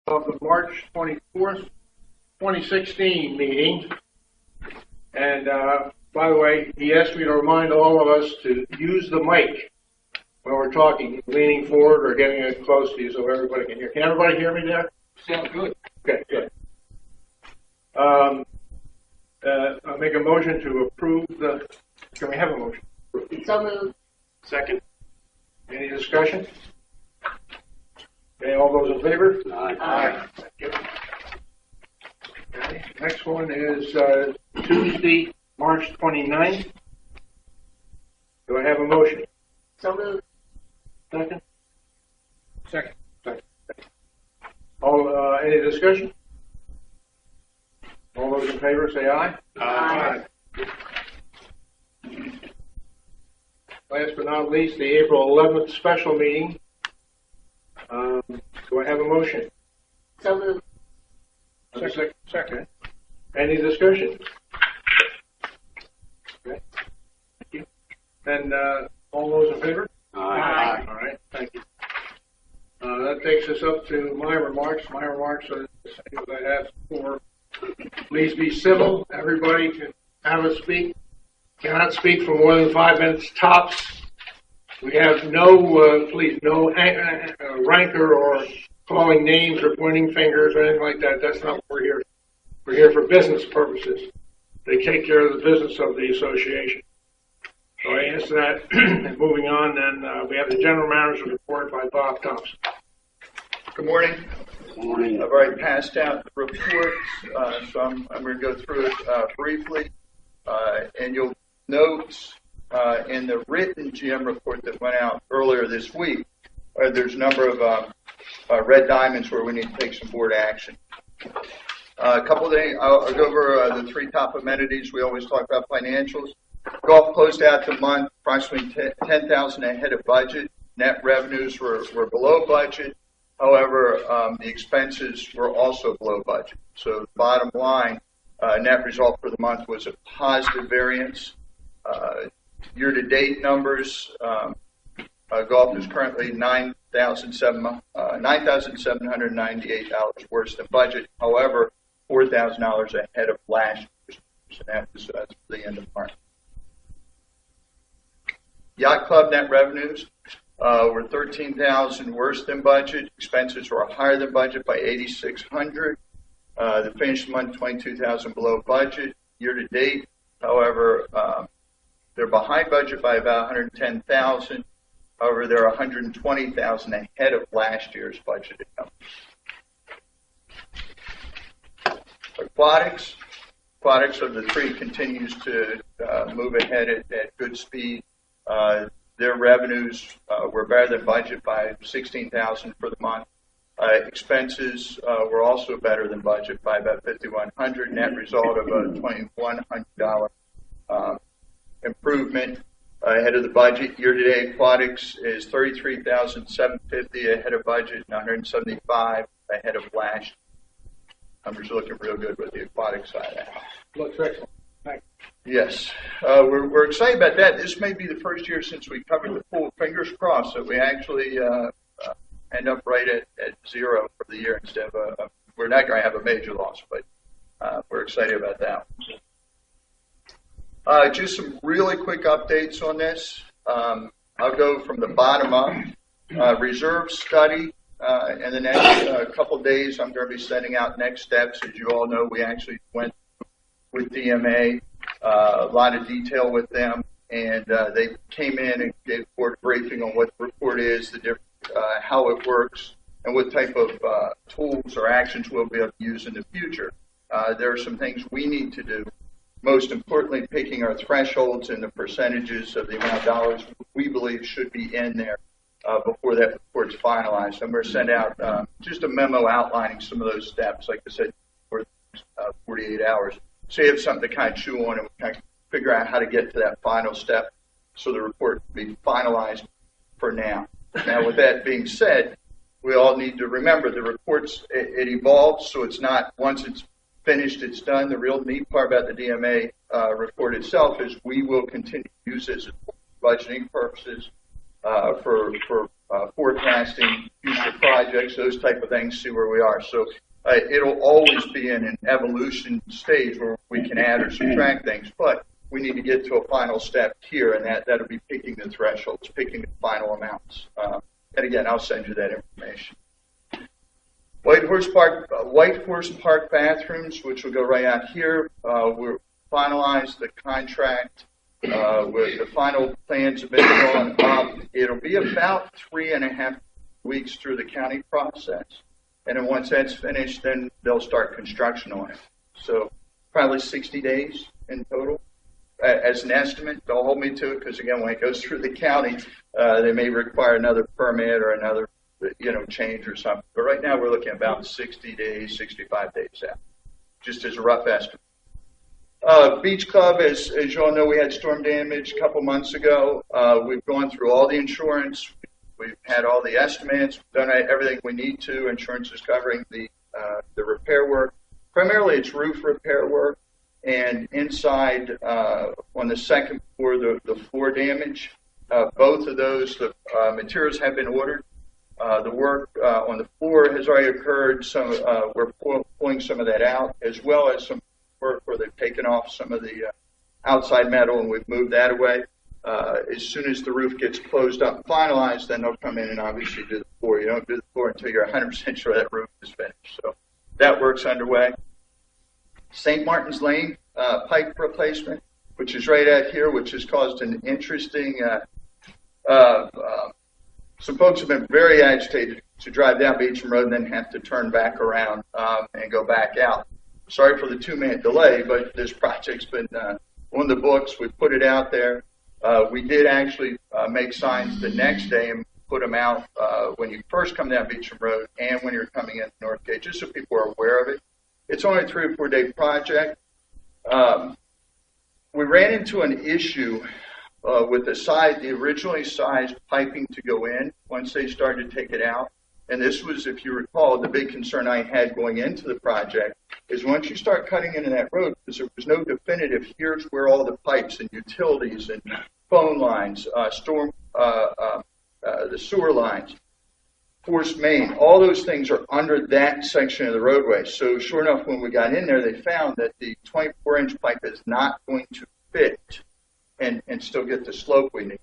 of the March 24th, 2016 meeting. And by the way, he asked me to remind all of us to use the mic when we're talking, leaning forward or getting it close to you so everybody can hear. Can everybody hear me there? Sounds good. Okay, good. I'll make a motion to approve the, can we have a motion? So moved. Second. Any discussion? Okay, all those in favor? Aye. Thank you. Okay, next one is Tuesday, March 29th. Do I have a motion? So moved. Second? Second. All, any discussion? All those in favor say aye. Aye. Last but not least, the April 11th special meeting. Do I have a motion? So moved. Second. Any discussion? Okay. Thank you. And all those in favor? Aye. All right. Thank you. That takes us up to my remarks. My remarks are the same as I have before. Please be civil. Everybody can have a speak. Cannot speak for more than 5 minutes tops. We have no, please, no rancor or calling names or pointing fingers or anything like that. That's not what we're here. We're here for business purposes. They take care of the business of the association. So I answer that. And moving on, then we have the general manager's report by Bob Thompson. Good morning. Good morning. I've already passed out the report, so I'm going to go through it briefly. And you'll note in the written GM report that went out earlier this week, there's a number of red diamonds where we need to take some board action. A couple of things, I'll go over the three top amenities. We always talk about financials. Golf closed out the month approximately $10,000 ahead of budget. Net revenues were below budget. However, the expenses were also below budget. So the bottom line, net result for the month was a positive variance. Year-to-date numbers, golf is currently $9,798 worse than budget. However, $4,000 ahead of last year's, and that was the end of March. Yacht Club net revenues were $13,000 worse than budget. Expenses were higher than budget by $8,600. They finished the month $22,000 below budget. Year-to-date, however, they're behind budget by about $110,000. However, they're $120,000 ahead of last year's budgeted numbers. Aquatics of the three continues to move ahead at good speed. Their revenues were better than budget by $16,000 for the month. Expenses were also better than budget by about $5,100. Net result of a $2,100 improvement ahead of the budget. Year-to-date, aquatics is $33,750 ahead of budget, and $175 ahead of last year. Numbers are looking real good with the aquatic side of the house. Looks excellent. Thank you. Yes, we're excited about that. This may be the first year since we covered the pool. Fingers crossed that we actually end up right at zero for the year instead of we're not going to have a major loss, but we're excited about that. Just some really quick updates on this. I'll go from the bottom up. Reserve study. In the next couple of days, I'm going to be sending out next steps. As you all know, we actually went with DMA, a lot of detail with them, and they came in and gave a board briefing on what the report is, the different, how it works, and what type of tools or actions we'll be able to use in the future. There are some things we need to do. Most importantly, picking our thresholds and the percentages of the amount of dollars we believe should be in there before that report's finalized. I'm going to send out just a memo outlining some of those steps, like I said, for 48 hours. So you have something to kind of chew on and kind of figure out how to get to that final step so the report can be finalized for now. Now, with that being said, we all need to remember the reports, it evolves, so it's not once it's finished, it's done. The real neat part about the DMA report itself is we will continue to use this for budgeting purposes, for forecasting future projects, those type of things, see where we are. So it'll always be in an evolution stage where we can add or subtract things, but we need to get to a final step here, and that'll be picking the thresholds, picking the final amounts. And again, I'll send you that information. White Horse Park bathrooms, which will go right out here. We're finalized the contract. Where the final plans have been drawn up. It'll be about 3.5 weeks through the county process. And then once that's finished, then they'll start construction on it. So probably 60 days in total. As an estimate, don't hold me to it, because again, when it goes through the county, they may require another permit or another, change or something. But right now, we're looking at about 60 days, 65 days out, just as a rough estimate. Beach Club, as you all know, we had storm damage a couple months ago. We've gone through all the insurance. We've had all the estimates. We've done everything we need to. Insurance is covering the repair work. Primarily, it's roof repair work. And inside, on the second floor, the floor damage. Both of those, the materials have been ordered. The work on the floor has already occurred. We're pulling some of that out, as well as some work where they've taken off some of the outside metal, and we've moved that away. As soon as the roof gets closed up and finalized, then they'll come in and obviously do the floor. You don't do the floor until you're 100% sure that roof is finished. So that work's underway. St. Martin's Lane pipe replacement, which is right out here, which has caused an interesting, some folks have been very agitated to drive down Beecham Road and then have to turn back around and go back out. Sorry for the 2-minute delay, but this project's been on the books. We put it out there. We did actually make signs the next day and put them out when you first come down Beecham Road and when you're coming in North Gate, just so people are aware of it. It's only a 3 or 4 day project. We ran into an issue with the originally sized piping to go in once they started to take it out. And this was, if you recall, the big concern I had going into the project is once you start cutting into that road, because there was no definitive, here's where all the pipes and utilities and phone lines, the sewer lines, force main, all those things are under that section of the roadway. So sure enough, when we got in there, they found that the 24-inch pipe is not going to fit and still get the slope we need.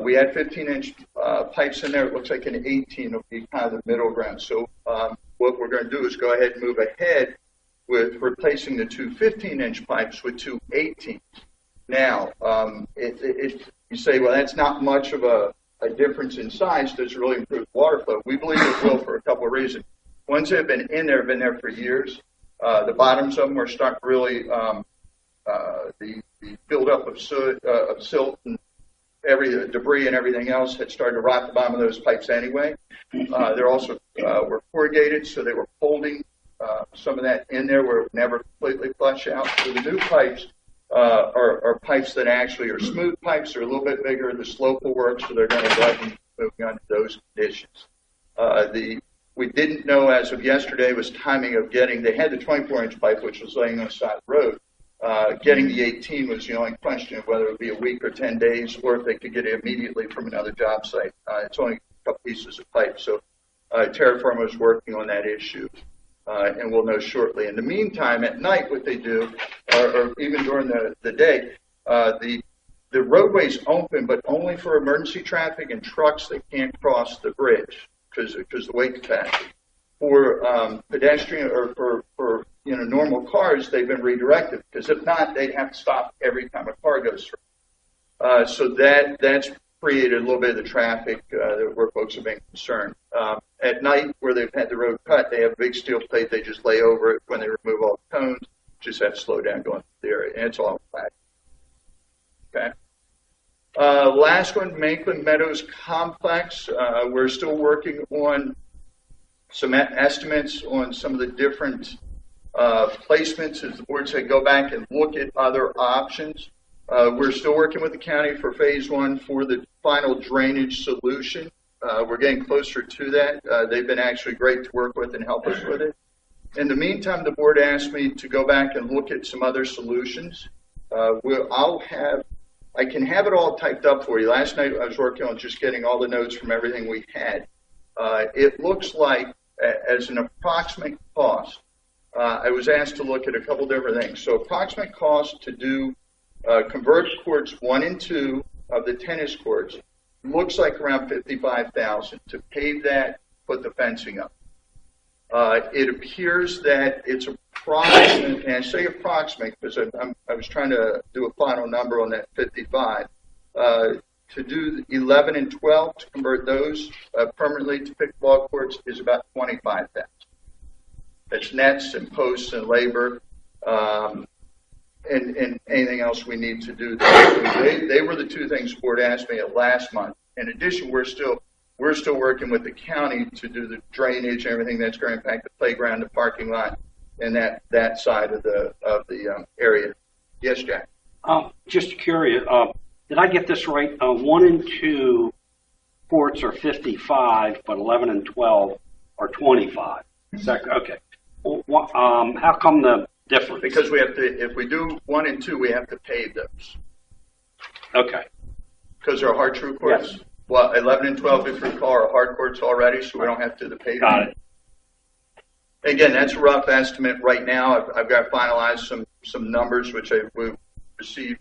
We had 15-inch pipes in there. It looks like an 18 will be kind of the middle ground. So what we're going to do is go ahead and move ahead with replacing the two 15-inch pipes with two 18s. Now, you say, well, that's not much of a difference in size. Does it really improve water flow? We believe it will for a couple of reasons. Ones that have been in there have been there for years. The bottoms of them are starting really, the buildup of silt and debris and everything else had started to rot the bottom of those pipes anyway. They're also were corrugated, so they were holding some of that in there where it would never completely flush out. So the new pipes are pipes that actually are smooth pipes. They're a little bit bigger. The slope will work, so they're going to go moving under those conditions. We didn't know as of yesterday was timing of getting. They had the 24-inch pipe, which was laying on the side of the road. Getting the 18 was the only question of whether it would be a week or 10 days, or if they could get it immediately from another job site. It's only a couple pieces of pipe, so Terra Firma is working on that issue. And we'll know shortly. In the meantime, at night, what they do, or even during the day, the roadway's open, but only for emergency traffic and trucks that can't cross the bridge because the weight capacity. For pedestrian or for normal cars, they've been redirected because if not, they'd have to stop every time a car goes through. So that's created a little bit of the traffic where folks are being concerned. At night, where they've had the road cut, they have a big steel plate. They just lay over it when they remove all the cones. Just have to slow down going through the area, and it's all flat. Okay. Last one, Mankland Meadows Complex. We're still working on some estimates on some of the different placements. As the board said, go back and look at other options. We're still working with the county for phase one for the final drainage solution. We're getting closer to that. They've been actually great to work with and help us with it. In the meantime, the board asked me to go back and look at some other solutions. I I can have it all typed up for you. Last night I was working on just getting all the notes from everything we had. It looks like, as an approximate cost, I was asked to look at a couple different things. So approximate cost to do convert courts 1 and 2 of the tennis courts looks like around $55,000 to pave that, put the fencing up. It appears that it's approximate, and I say approximate because I was trying to do a final number on that 55. To do 11 and 12 to convert those permanently to pickleball courts is about $25,000. That's nets and posts and labor, and anything else we need to do. They were the two things the board asked me last month. In addition, we're still working with the county to do the drainage and everything that's going to impact the playground, the parking lot, and that side of the area. Yes, Jack. Just curious. Did I get this right? 1 and 2 courts are 55, but 11 and 12 are 25. Is that okay? Well, how come the difference? Because we have to. If we do 1 and 2, we have to pave those. Okay. Because they're hard true courts. Yes. Well, 11 and 12, if you recall, are hard courts already, so we don't have to do the paving. Got it. Again, that's a rough estimate right now. I've got to finalize some numbers, which we received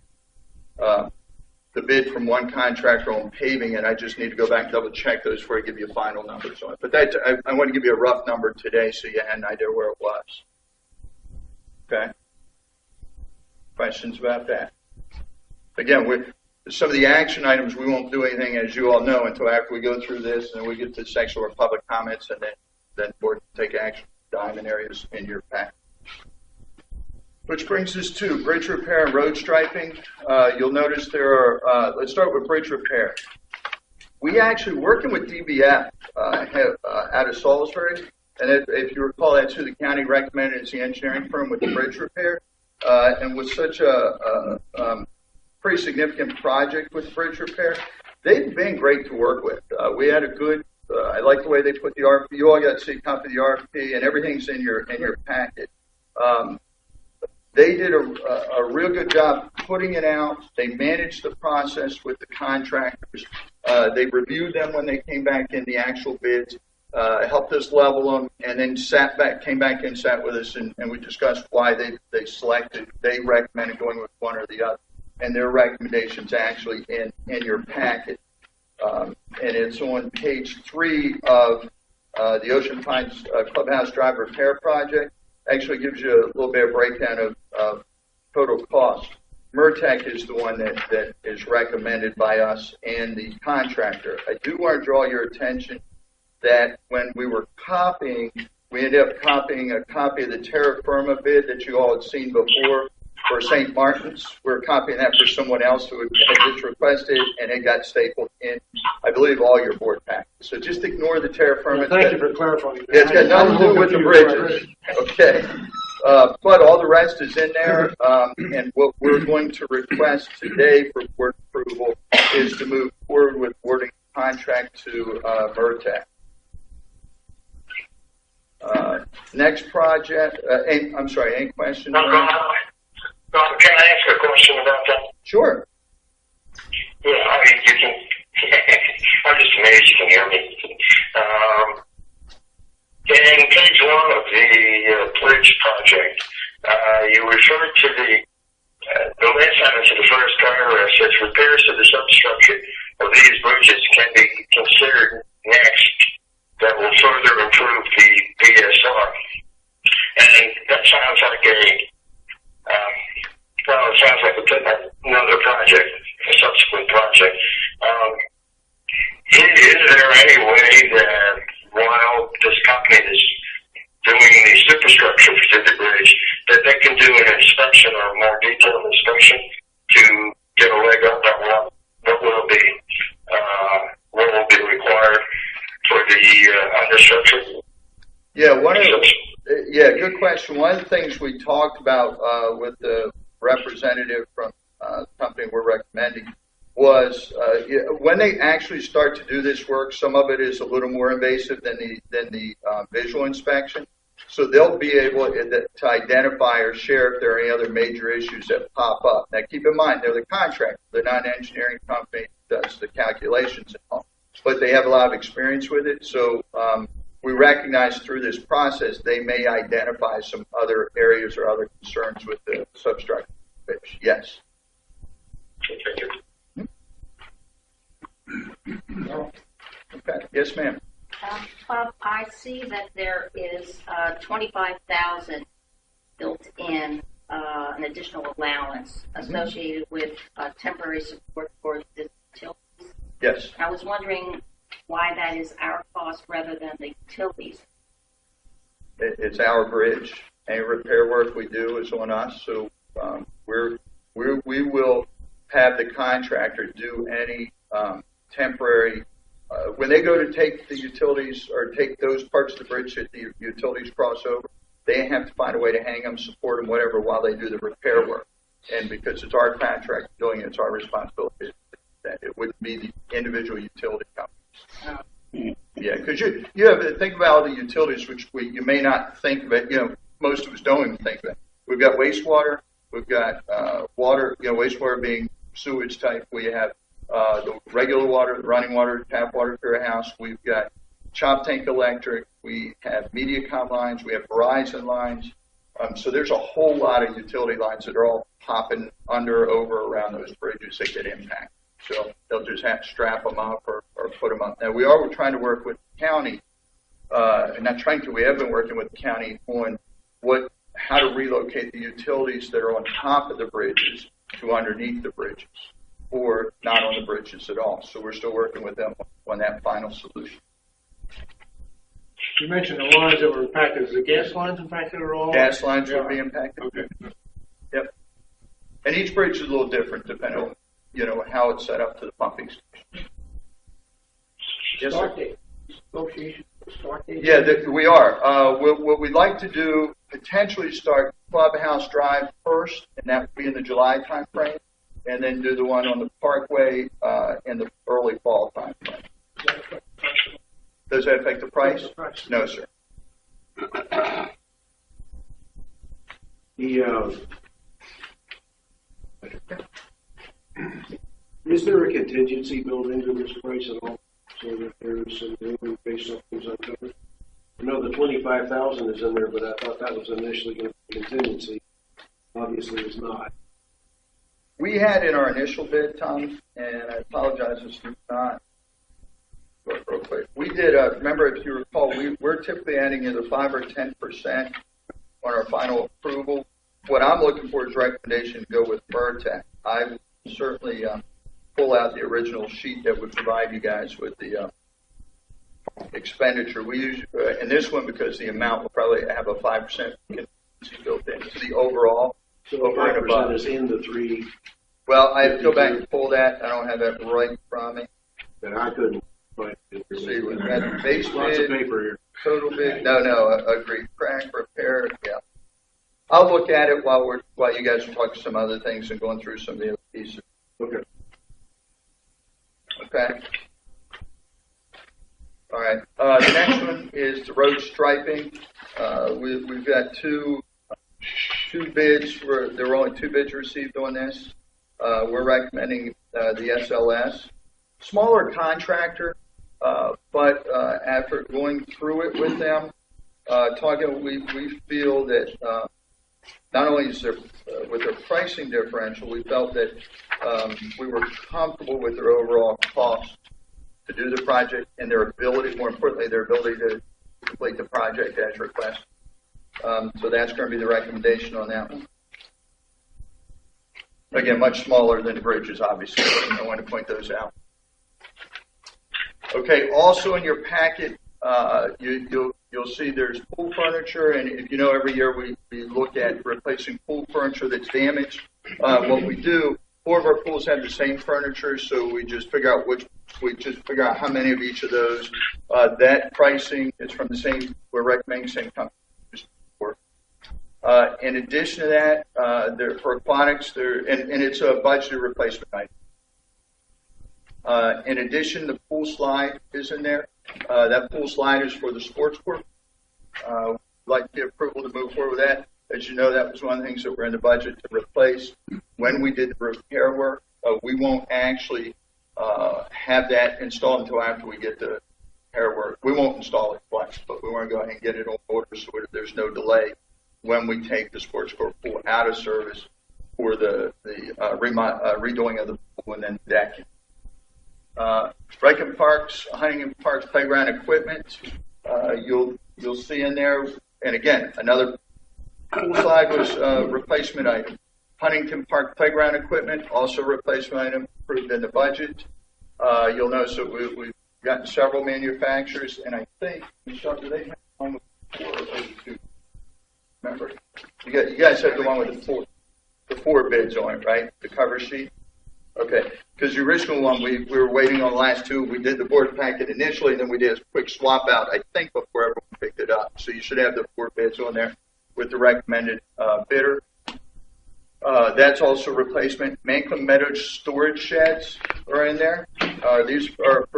the bid from one contractor on paving, and I just need to go back and double check those before I give you final numbers on it. But I want to give you a rough number today so you had an idea where it was. Okay? Questions about that? Again, some of the action items, we won't do anything, as you all know, until after we go through this, and then we get to the section where public comments, and then the board can take action. Diamond areas in your pack. Which brings us to bridge repair and road striping. You'll notice there are, let's start with bridge repair. We actually, working with DBF out of Salisbury, and if you recall, that's who the county recommended as the engineering firm with the bridge repair, and with such a pretty significant project with bridge repair, they've been great to work with. We had a good, I like the way they put the RFP. You all got to see a copy of the RFP, and everything's in your packet. They did a real good job putting it out. They managed the process with the contractors. They reviewed them when they came back in the actual bids, helped us level them, and then came back and sat with us, and we discussed why they recommended going with one or the other. And their recommendations actually in your packet. And it's on page 3 of the Ocean Pines Clubhouse Drive Repair Project. Actually gives you a little bit of breakdown of total cost. Mertec is the one that is recommended by us and the contractor. I do want to draw your attention that when we were copying, we ended up copying a copy of the Terra Firma bid that you all had seen before for St. Martin's. We're copying that for someone else who had just requested, and it got stapled in, I believe, all your board packets. So just ignore the Terra Firma. Well, thank you for clarifying. It's got nothing to do with the bridges. Okay. But all the rest is in there, and what we're going to request today for board approval is to move forward with awarding contract to Mertec. Next project, I'm sorry, any questions? Can I ask a question about that? Sure. Yeah, I mean, you can. I'm just amazed you can hear me. In page 1 of the bridge project, you referred to the last sentence of the first paragraph says repairs to the substructure of these bridges can be considered next that will further improve the BSR. And that sounds like it sounds like another project, a subsequent project. Is there any way that while this company is doing the superstructure for the bridge, that they can do an inspection or a more detailed inspection to get a leg up on what will be required for the understructure? Yeah, good question. One of the things we talked about with the representative from the company we're recommending was when they actually start to do this work, some of it is a little more invasive than the visual inspection. So they'll be able to identify or share if there are any other major issues that pop up. Now, keep in mind, they're the contractor. They're not an engineering company that does the calculations and all. But they have a lot of experience with it. So we recognize through this process they may identify some other areas or other concerns with the substructure pitch. Yes. Okay. Yes, ma'am. Bob, I see that there is 25,000 built in an additional allowance associated with temporary support for the utilities. Yes. I was wondering why that is our cost rather than the utilities. It's our bridge. Any repair work we do is on us. So we will have the contractor do any temporary. When they go to take the utilities or take those parts of the bridge that the utilities cross over, they have to find a way to hang them, support them, whatever, while they do the repair work. And because it's our contract doing it, it's our responsibility. That it wouldn't be the individual utility companies. Yeah, because you have to think about all the utilities, which you may not think of it. Most of us don't even think of it. We've got wastewater. We've got water. Wastewater being sewage type. We have the regular water, the running water, tap water for a house. We've got Chop Tank Electric. We have MediaCom lines. We have Verizon lines. So there's a whole lot of utility lines that are all popping under, over, around those bridges that get impacted. So they'll just have to strap them up or put them up. Now, we're trying to work with the county, and not trying to, we have been working with the county on how to relocate the utilities that are on top of the bridges to underneath the bridges, or not on the bridges at all. So we're still working with them on that final solution. You mentioned the lines that were impacted. Is the gas lines impacted at all? Gas lines will be impacted. Okay. Yep. And each bridge is a little different depending on, how it's set up to the pumping station. Yes, Start sir. date. Negotiation. Start date. Yeah, we are. What we'd like to do, potentially start Clubhouse Drive first, and that would be in the July time frame, and then do the one on the Parkway in the early fall time frame. Does that affect the price? No, sir. Is there a contingency built into this price at all, so that there's some room in case something's uncovered? I know the 25,000 is in there, but I thought that was initially going to be contingency. Obviously, it's not. We had in our initial bid, Tom, and I apologize, this is not. Look real quick. We did. Remember, if you recall, we're typically adding either 5 or 10% on our final approval. What I'm looking for is recommendation to go with Vertec. I will certainly pull out the original sheet that would provide you guys with the expenditure. We use in this one because the amount will probably have a 5% contingency built into the overall. So over and 5% above. is in the 3 Well, I have to go back and pull that. I don't have that right in front of me. that I couldn't find. Let's see, we've got base Lots of bid, paper here. total bid. No, agreed. Crack, repair. Yeah. I'll look at it while you guys are talking some other things and going through some of the other pieces. Okay. Okay. All right. The next one is the road striping. We've got two bids. There were only 2 bids received on this. We're recommending the SLS. Smaller contractor, but after going through it with them, we feel that not only is there with their pricing differential, we felt that we were comfortable with their overall cost to do the project and their ability, more importantly, their ability to complete the project as requested. So that's going to be the recommendation on that one. Again, much smaller than the bridges, obviously. I want to point those out. Okay. Also in your packet, you'll see there's pool furniture, and if you know, every year we look at replacing pool furniture that's damaged. What we do, 4 of our pools have the same furniture, so we just figure out how many of each of those. That pricing is from the same. We're recommending the same company. In addition to that, for aquatics, and it's a budgeted replacement item. In addition, the pool slide is in there. That pool slide is for the sports court. like the approval to move forward with that. As you know, that was one of the things that were in the budget to replace. When we did the repair work, we won't actually have that installed until after we get the repair work. We won't install it twice, but we want to go ahead and get it on order so there's no delay when we take the sports court pool out of service for the redoing of the pool and then decking. Huntington Parks playground equipment, you'll see in there, and again, another cool slide was replacement item. Huntington Park playground equipment, also replacement item, approved in the budget. You'll notice that we've gotten several manufacturers, and I think, Michelle, do they have one with 4 or 2? Remember? You guys have the one with the 4 bids on it, right? The cover sheet? Okay, because the original one, we were waiting on the last 2. We did the board packet initially, and then we did a quick swap out, I think, before everyone picked it up. So you should have the 4 bids on there with the recommended bidder. That's also replacement. Manklin Meadows storage sheds are in there. These are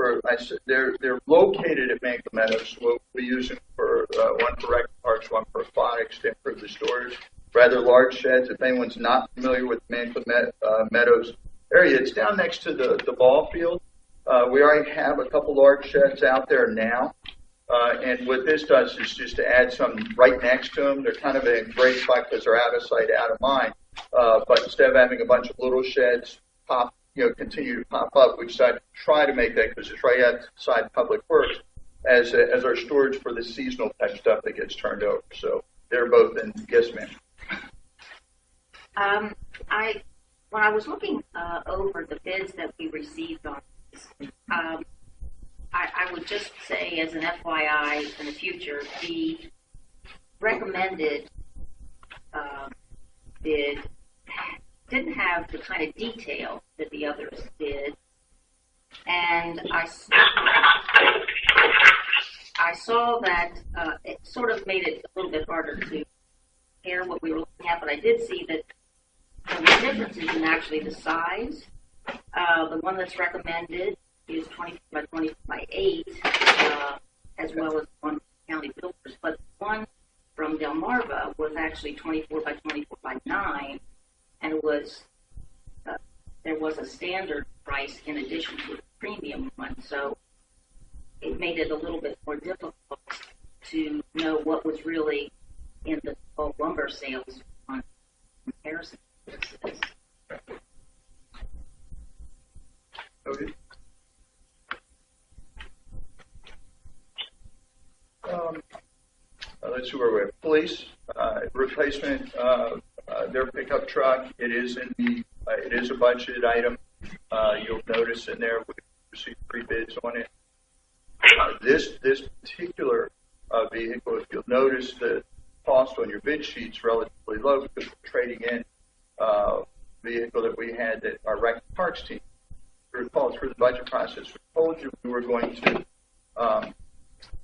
they're located at Manklin Meadows. We'll be using for one for rec parks, one for aquatics to improve the storage. Rather large sheds. If anyone's not familiar with Manklin Meadows area, it's down next to the ball field. We already have a couple large sheds out there now. And what this does is just to add some right next to them. They're kind of in a great spot because they're out of sight, out of mind. But instead of having a bunch of little sheds continue to pop up, we decided to try to make that, because it's right outside Public Works, as our storage for the seasonal type stuff that gets turned over. So they're both in. Yes, ma'am. When I was looking over the bids that we received on this, I would just say, as an FYI in the future, the recommended bid didn't have the kind of detail that the others did, and I saw that it sort of made it a little bit harder to compare what we were looking at, but I did see that there were differences in actually the size. The one that's recommended is 24 by 24 by 8, as well as one from County Builders, but one from Delmarva was actually 24 by 24 by 9, and it was there was a standard price in addition to the premium one, so it made it a little bit more difficult to know what was really in the bulk lumber sales on comparison. Okay. Let's see where we're at. Police replacement. Their pickup truck. It is in the. It is a budgeted item. You'll notice in there we received 3 bids on it. This particular vehicle, if you'll notice, the cost on your bid sheet's relatively low because we're trading in vehicle that we had that our rec parks team. Recall through the budget process, we told you we were going to.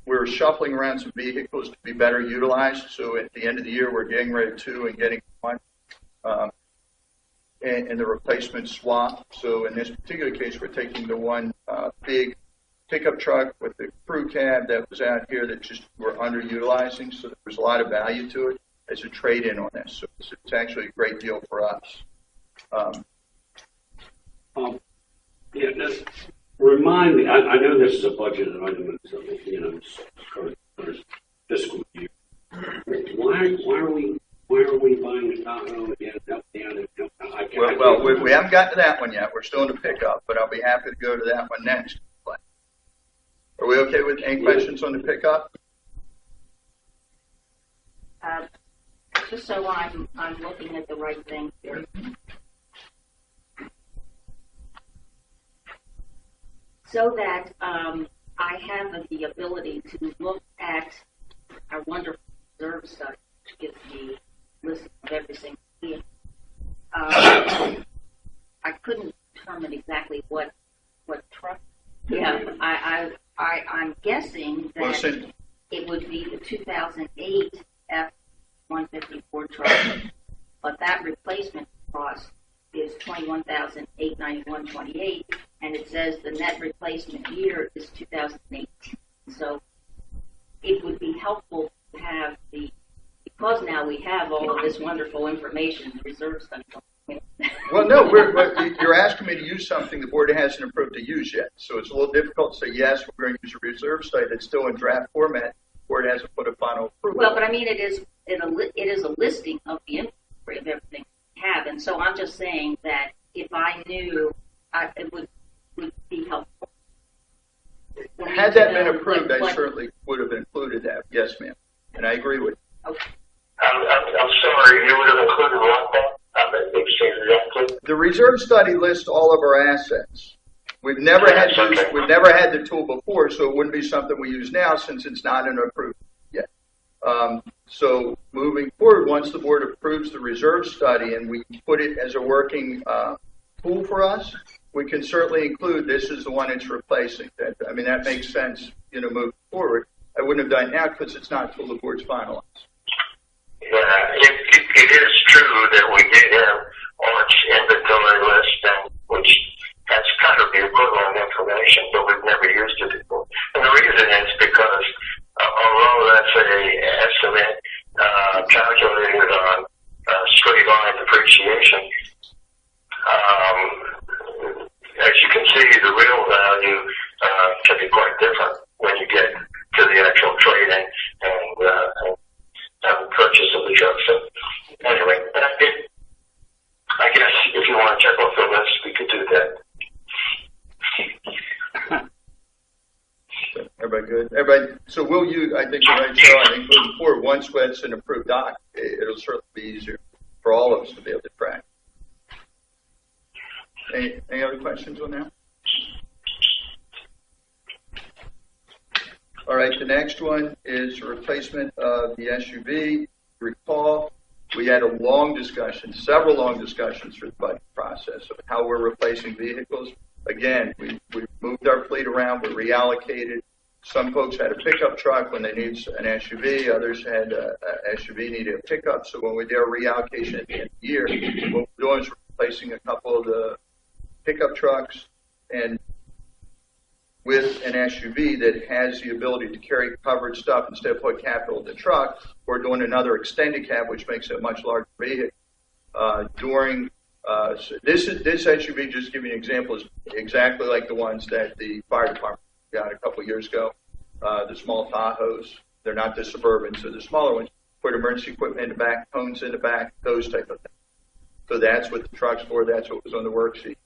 We were shuffling around some vehicles to be better utilized. So at the end of the year, we're getting rid of 2 and getting 1 in the replacement swap. So in this particular case, we're taking the one big pickup truck with the crew cab that was out here that just we're underutilizing. So there was a lot of value to it as a trade-in on this. So it's actually a great deal for us. Remind me, I know this is a budget item, so, it's current fiscal year. Why are we buying the Tahoe again? Well, we haven't gotten to that one yet. We're still in the pickup, but I'll be happy to go to that one next. Are we okay with any questions on the pickup? Just so I'm looking at the right thing here. So that I have the ability to look at our wonderful reserve study, which gives me a list of every single vehicle. I couldn't determine exactly what truck. Yeah, I'm guessing that it would be the 2008 F-154 truck, but that replacement cost is $21,891.28, and it says the net replacement year is 2018. So it would be helpful have because now we have all of this wonderful information, the reserve study. Well, no, you're asking me to use something the board hasn't approved to use yet. So it's a little difficult to say, yes, we're going to use a reserve study that's still in draft format. The board hasn't put a final approval. Well, but I mean, it is a listing of the inventory of everything we have. And so I'm just saying that if I knew, it would be helpful. Had that been approved, I certainly would have included that. Yes, ma'am. And I agree with you. Okay. I'm sorry, you would have included what? I'm going to say exactly. The reserve study lists all of our assets. We've never had the tool before, so it wouldn't be something we use now since it's not an approved yet. So moving forward, once the board approves the reserve study and we put it as a working tool for us, we can certainly include this is the one it's replacing. That makes sense, moving forward. I wouldn't have done it now because it's not until the board's finalized. Yeah, it is true that we did have Art's inventory list, which has kind of the equivalent information, but we've never used it before. And the reason is because although that's an estimate calculated on straight line depreciation, as you can see, the real value can be quite different when you get to the actual trading and purchase of the truck. So anyway, I guess if you want to check off the list, we could do that. Everybody good? Everybody. So we'll use. I think you're right, Cheryl. I think moving forward, once it's an approved doc, it'll certainly be easier for all of us to be able to track. Any other questions on that? All right, the next one is a replacement of the SUV. Recall, we had several long discussions through the budget process of how we're replacing vehicles. Again, we moved our fleet around, we reallocated. Some folks had a pickup truck when they needed an SUV, others had a SUV needed a pickup. So when we did our reallocation at the end of the year, what we're doing is replacing a couple of the pickup trucks and with an SUV that has the ability to carry covered stuff instead of put capital in the truck, we're doing another extended cab, which makes it a much larger vehicle. This SUV, just to give you an example, is exactly like the ones that the fire department got a couple of years ago. The small Tahoes, they're not the Suburbans, they're the smaller ones. Put emergency equipment in the back, cones in the back, those type of things. So that's what the truck's for. That's what was on the worksheet.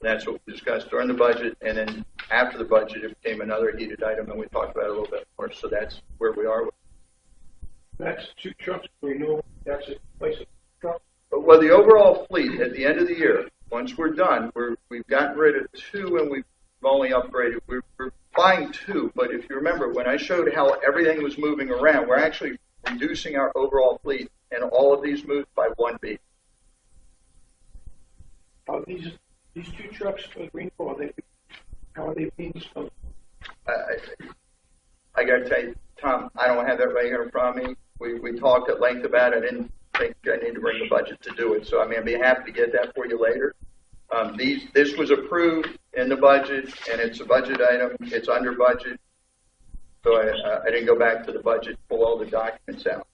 That's what we discussed during the budget, and then after the budget, it became another heated item, and we talked about it a little bit more. So that's where we are with it. That's 2 trucks renewal. That's a replacement truck. But, well, the overall fleet at the end of the year, once we're done, we've gotten rid of 2, and we've only upgraded. We're buying 2, but if you remember, when I showed how everything was moving around, we're actually reducing our overall fleet, and all of these moved by 1 vehicle. These 2 trucks for renewal, how are they being disposed? I got to tell you, Tom, I don't have that right here in front of me. We talked at length about it. I didn't think I need to bring the budget to do it. So, I'd be happy to get that for you later. This was approved in the budget, and it's a budget item. It's under budget. So I didn't go back to the budget, pull all the documents out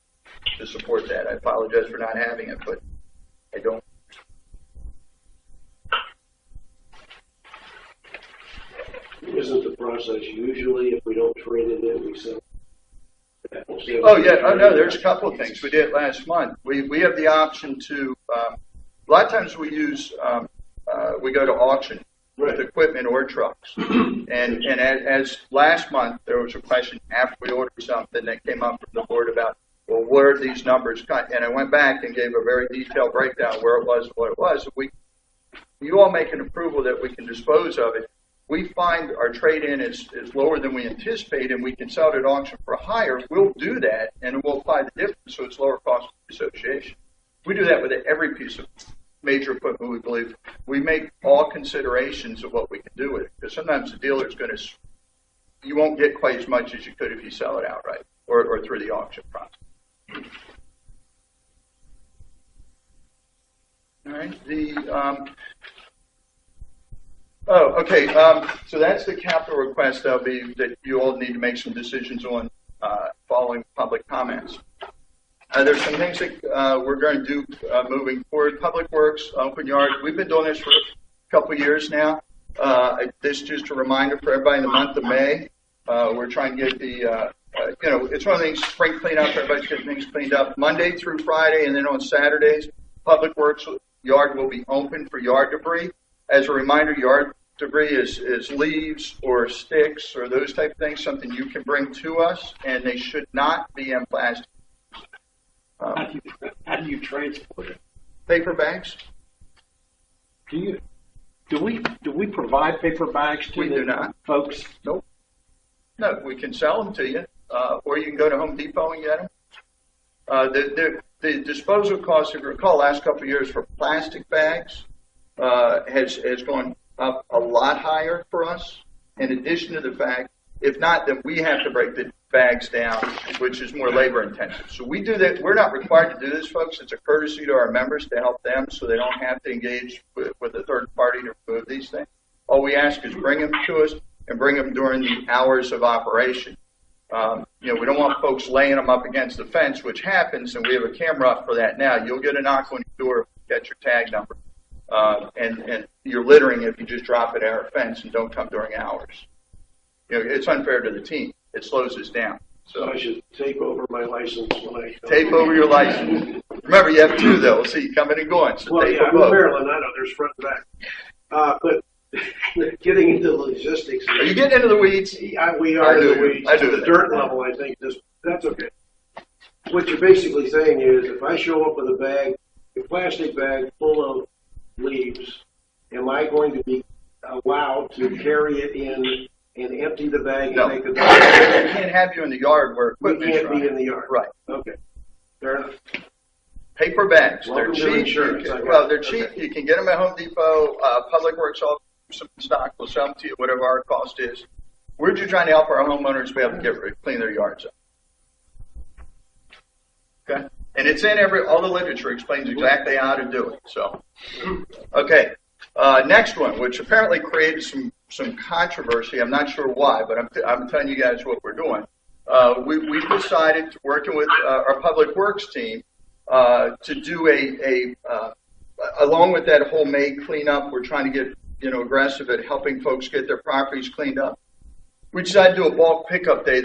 to support that. I apologize for not having it, but I don't. Isn't the process usually if we don't trade it in, we sell? Oh yeah, no. There's a couple of things we did last month. We have the option to. A lot of times we use we go to auction with equipment or trucks, and as last month there was a question after we ordered something that came up from the board about, well, where are these numbers cut? And I went back and gave a very detailed breakdown where it was and what it was. You all make an approval that we can dispose of it. We find our trade-in is lower than we anticipate, and we can sell it at auction for higher. We'll do that, and we'll apply the difference so it's lower cost of association. We do that with every piece of major equipment we believe. We make all considerations of what we can do with it, because sometimes the dealer is going to, you won't get quite as much as you could if you sell it outright or through the auction process. All right, so that's the capital request that you all need to make some decisions on following public comments. There's some things that we're going to do moving forward. Public Works, Open Yard, we've been doing this for a couple of years now. This is just a reminder for everybody in the month of May. We're trying to get the, it's one of the things, spring cleanup, everybody's getting things cleaned up Monday through Friday, and then on Saturdays, Public Works yard will be open for yard debris. As a reminder, yard debris is leaves or sticks or those type of things, something you can bring to us, and they should not be in plastic. How do you transport it? Paper bags? Do we provide paper bags to We the do not. folks? Nope. No, we can sell them to you, or you can go to Home Depot and get them. The disposal cost, if you recall, last couple of years for plastic bags has gone up a lot higher for us. In addition to the fact, if not, then we have to break the bags down, which is more labor intensive. So we do that. We're not required to do this, folks. It's a courtesy to our members to help them so they don't have to engage with a third party to remove these things. All we ask is bring them to us and bring them during the hours of operation. We don't want folks laying them up against the fence, which happens, and we have a camera up for that now. You'll get a knock on your door, get your tag number, and you're littering if you just drop it at our fence and don't come during hours. It's unfair to the team. It slows us down. So I should tape over my license when I come. Tape over your license. Remember, you have two, though. See, coming and going. So Well, tape yeah, them I'm in both. Maryland. I know there's front and back. But getting into the logistics. Are you getting into the weeds? We I are in do. the weeds. I do. To the dirt level, I think that's okay. What you're basically saying is, if I show up with a plastic bag full of leaves, am I going to be allowed to carry it in and empty the bag and No. take the We bag? can't have you in the yard where We equipment's can't be running. in the yard. Right. Okay. Fair enough. Paper bags. Welcome to They're cheap. insurance. I got Well, it. they're cheap. Okay. You can get them at Home Depot. Public Works all some stock. We'll sell them to you, whatever our cost is. We're just trying to help our homeowners be able to clean their yards up. Okay? And it's in all the literature explains exactly how to do it. So, okay. Next one, which apparently created some controversy. I'm not sure why, but I'm telling you guys what we're doing. We've decided, working with our Public Works team, to do along with that whole May cleanup, we're trying to get aggressive at helping folks get their properties cleaned up. We decided to do a bulk pickup day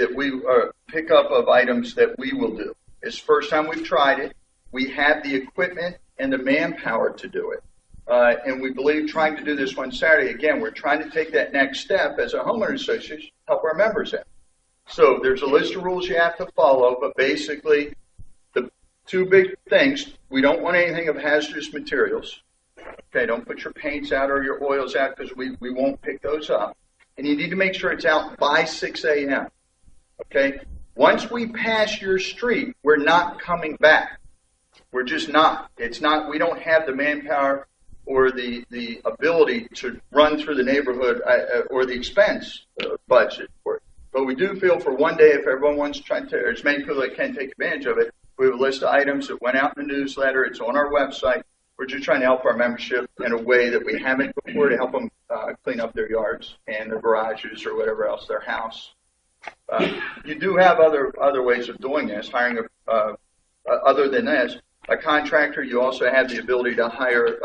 pickup of items that we will do. It's the first time we've tried it. We have the equipment and the manpower to do it. And we believe trying to do this one Saturday, again, we're trying to take that next step as a homeowner association, help our members out. So there's a list of rules you have to follow, but basically the two big things, we don't want anything of hazardous materials. Okay, don't put your paints out or your oils out because we won't pick those up. And you need to make sure it's out by 6 a.m. Okay? Once we pass your street, we're not coming back. We're just not. We don't have the manpower or the ability to run through the neighborhood or the expense budget for it. But we do feel for one day, if everyone wants to try to, or as many people that can take advantage of it, we have a list of items that went out in the newsletter. It's on our website. We're just trying to help our membership in a way that we haven't before to help them clean up their yards and their garages or whatever else, their house. You do have other ways of doing this, hiring other than this. A contractor, you also have the ability to hire,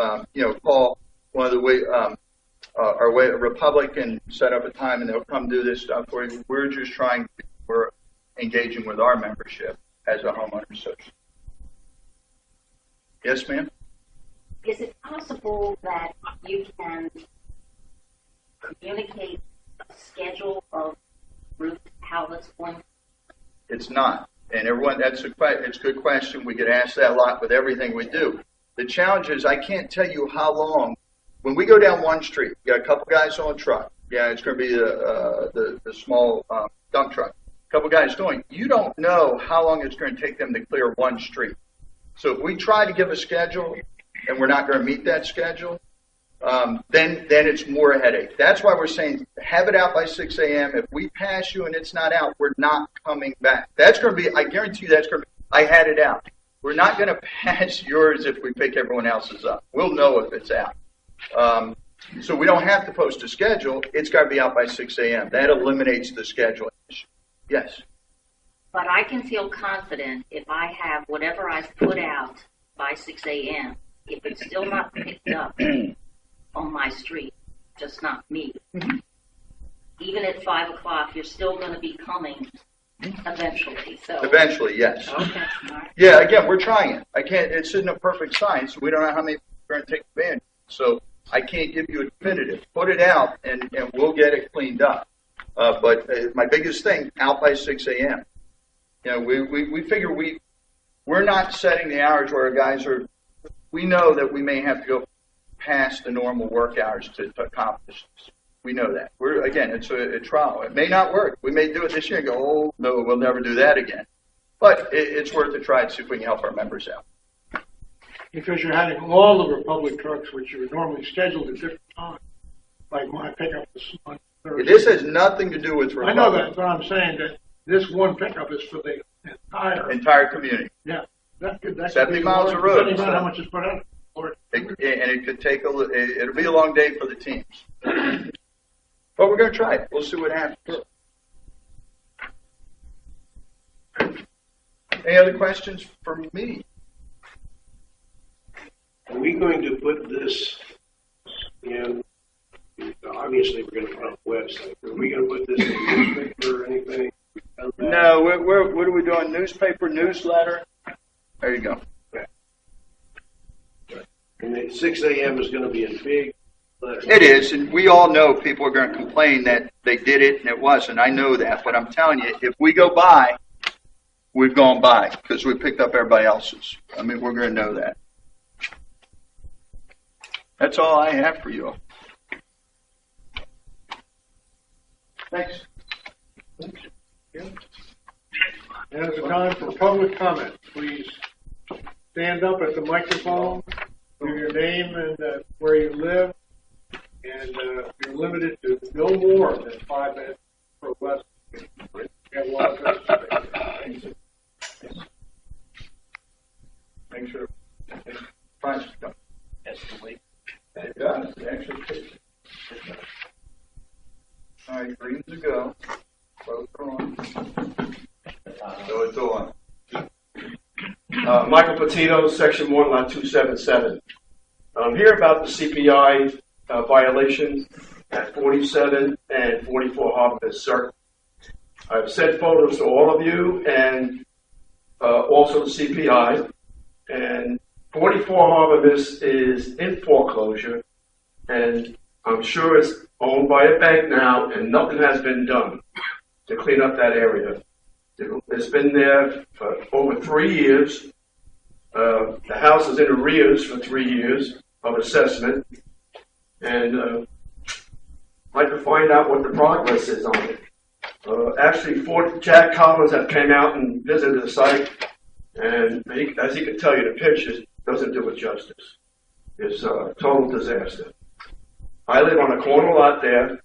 call one of the Republic and set up a time and they'll come do this stuff for you. We're engaging with our membership as a homeowner association. Yes, ma'am? Is it possible that you can communicate a schedule of route, how that's going? It's not. And everyone, it's a good question. We get asked that a lot with everything we do. The challenge is I can't tell you how long. When we go down one street, you got a couple guys on a truck. Yeah, it's going to be the small dump truck. A couple guys doing. You don't know how long it's going to take them to clear one street. So if we try to give a schedule and we're not going to meet that schedule, then it's more a headache. That's why we're saying have it out by 6 a.m. If we pass you and it's not out, we're not coming back. That's going to be, I guarantee you that's going to be, I had it out. We're not going to pass yours if we pick everyone else's up. We'll know if it's out. So we don't have to post a schedule. It's got to be out by 6 a.m. That eliminates the scheduling issue. Yes. But I can feel confident if I have whatever I've put out by 6 a.m., if it's still not picked up on my street, just not me. Even at 5 o'clock, you're still going to be coming eventually. So Eventually, yes. Okay. All right. Yeah, again, we're trying it. I can't, it's in a perfect science. We don't know how many people are going to take advantage. So I can't give you a definitive. Put it out and we'll get it cleaned up. But my biggest thing, out by 6 a.m. You know, we figure we're not setting the hours where our guys are, we know that we may have to go past the normal work hours to accomplish this. We know that. It's a trial. It may not work. We may do it this year and go, oh, no, we'll never do that again. But it's worth a try to see if we can help our members out. Because you're having all the Republic trucks, which are normally scheduled at different times, like my pickup is on Thursday. This has nothing to do with Republic. I know that, but I'm saying that this one pickup is for the Entire community. Yeah. That could 70 be miles more, of road. depending on how much is put out. And it could take it'll be a long day for the teams. But we're going to try it. We'll see what happens. Any other questions for me? Are we going to put this in, obviously we're going to put it on the website, are we going to put this in the newspaper or anything? No, what are we doing? Newspaper, newsletter? There you go. And the 6 a.m. is going to be in big letters. It is, and we all know people are going to complain that they did it and it wasn't. I know that, but I'm telling you, if we go by, we've gone by because we picked up everybody else's. I mean, we're going to know that. That's all I have for you. Thanks. Now is the time for public comment. Please stand up at the microphone, give your name and where you live, and you're limited to no more than 5 minutes for less. You have a lot of time. Make sure. Fine. It does. It actually takes it. All right, green to go. Both are on. So it's on. Michael Petito, Section 1, Lot 277. Here about the CPI violation at 47 and 44 Harbor Circle. I've sent photos to all of you and also the CPI. And 44 Harbor is in foreclosure, and I'm sure it's owned by a bank now, and nothing has been done to clean up that area. It's been there for over 3 years. The house is in arrears for 3 years of assessment, and I'd like to find out what the progress is on it. Actually, Jack Collins have came out and visited the site, and as he can tell you, the pictures doesn't do it justice. It's a total disaster. I live on a corner lot there,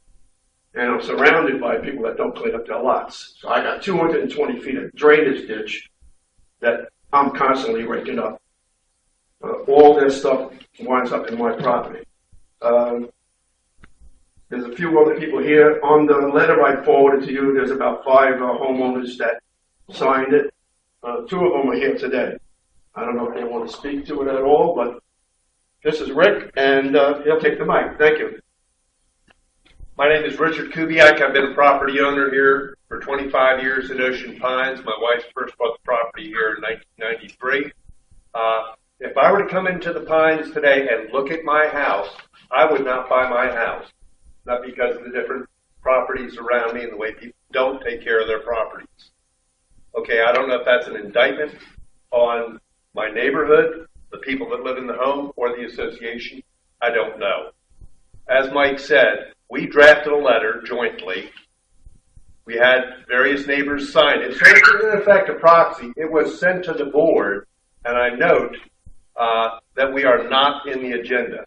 and I'm surrounded by people that don't clean up their lots. So I got 220 feet of drainage ditch that I'm constantly raking up. All this stuff winds up in my property. There's a few other people here. On the letter I forwarded to you, there's about 5 homeowners that signed it. 2 of them are here today. I don't know if they want to speak to it at all, but this is Rick, and he'll take the mic. Thank you. My name is Richard Kubiak. I've been a property owner here for 25 years in Ocean Pines. My wife first bought the property here in 1993. If I were to come into the Pines today and look at my house, I would not buy my house. Not because of the different properties around me and the way people don't take care of their properties. Okay, I don't know if that's an indictment on my neighborhood, the people that live in the home, or the association. I don't know. As Mike said, we drafted a letter jointly. We had various neighbors sign it. So it's in effect a proxy. It was sent to the board, and I note that we are not in the agenda.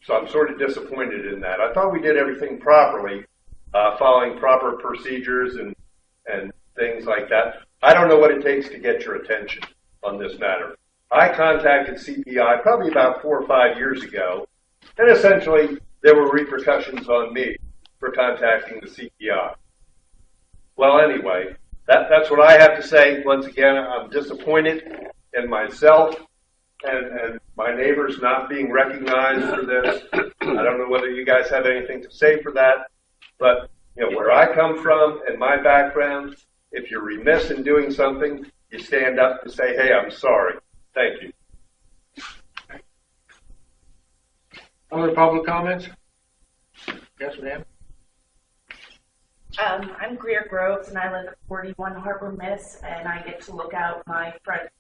So I'm sort of disappointed in that. I thought we did everything properly, following proper procedures and things like that. I don't know what it takes to get your attention on this matter. I contacted CPI probably about 4 or 5 years ago, and essentially there were repercussions on me for contacting the CPI. Well, anyway, That's what I have to say. Once again, I'm disappointed in myself and my neighbors not being recognized for this. I don't know whether you guys have anything to say for that, but you know, where I come from and my background, if you're remiss in doing something, you stand up and say, hey, I'm sorry. Thank you. Other public comments? Yes, ma'am. I'm Greer Groves, and I live at 41 Harbor Miss, and I get to look out my front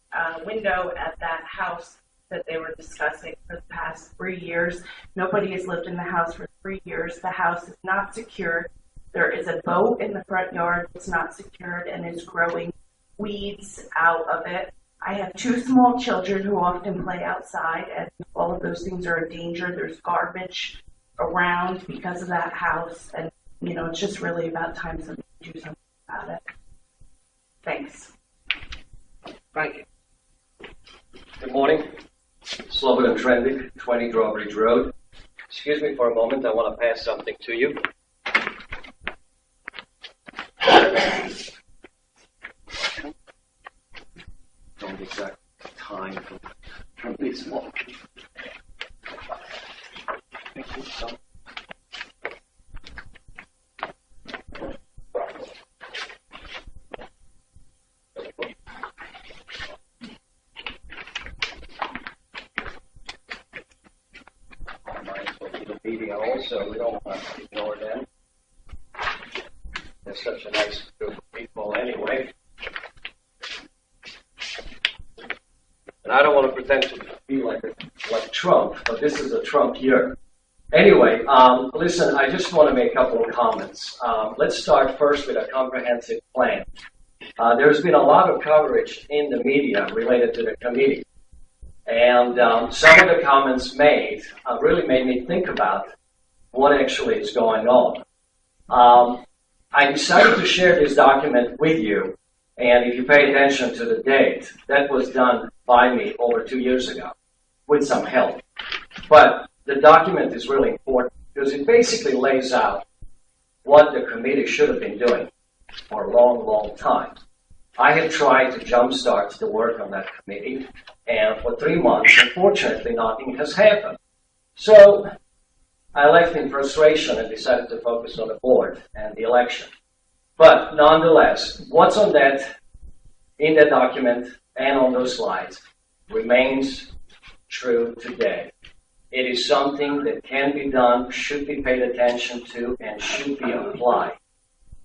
window at that house that they were discussing for the past 3 years. Nobody has lived in the house for 3 years. The house is not secured. There is a boat in the front yard that's not secured and is growing weeds out of it. I have 2 small children who often play outside, and all of those things are a danger. There's garbage around because of that house, and you know, it's just really about time somebody do something about it. Thanks. Thank you. Good morning. Slobodan Trendic, 20 Drawbridge Road. Excuse me for a moment. I want to pass something to you. Don't exact time for this walk. Media also, we don't want to ignore them. They're such a nice group of people anyway. And I don't want to pretend to be like Trump, but this is a Trump year. Anyway, listen, I just want to make a couple of comments. Let's start first with a comprehensive plan. There's been a lot of coverage in the media related to the committee. And some of the comments made really made me think about what actually is going on. I decided to share this document with you, and if you pay attention to the date, that was done by me over 2 years ago with some help. But the document is really important because it basically lays out what the committee should have been doing for a long, long time. I have tried to jumpstart the work on that committee, and for 3 months, unfortunately, nothing has happened. So I left in frustration and decided to focus on the board and the election. But nonetheless, what's on that, in that document and on those slides remains true today. It is something that can be done, should be paid attention to, and should be applied.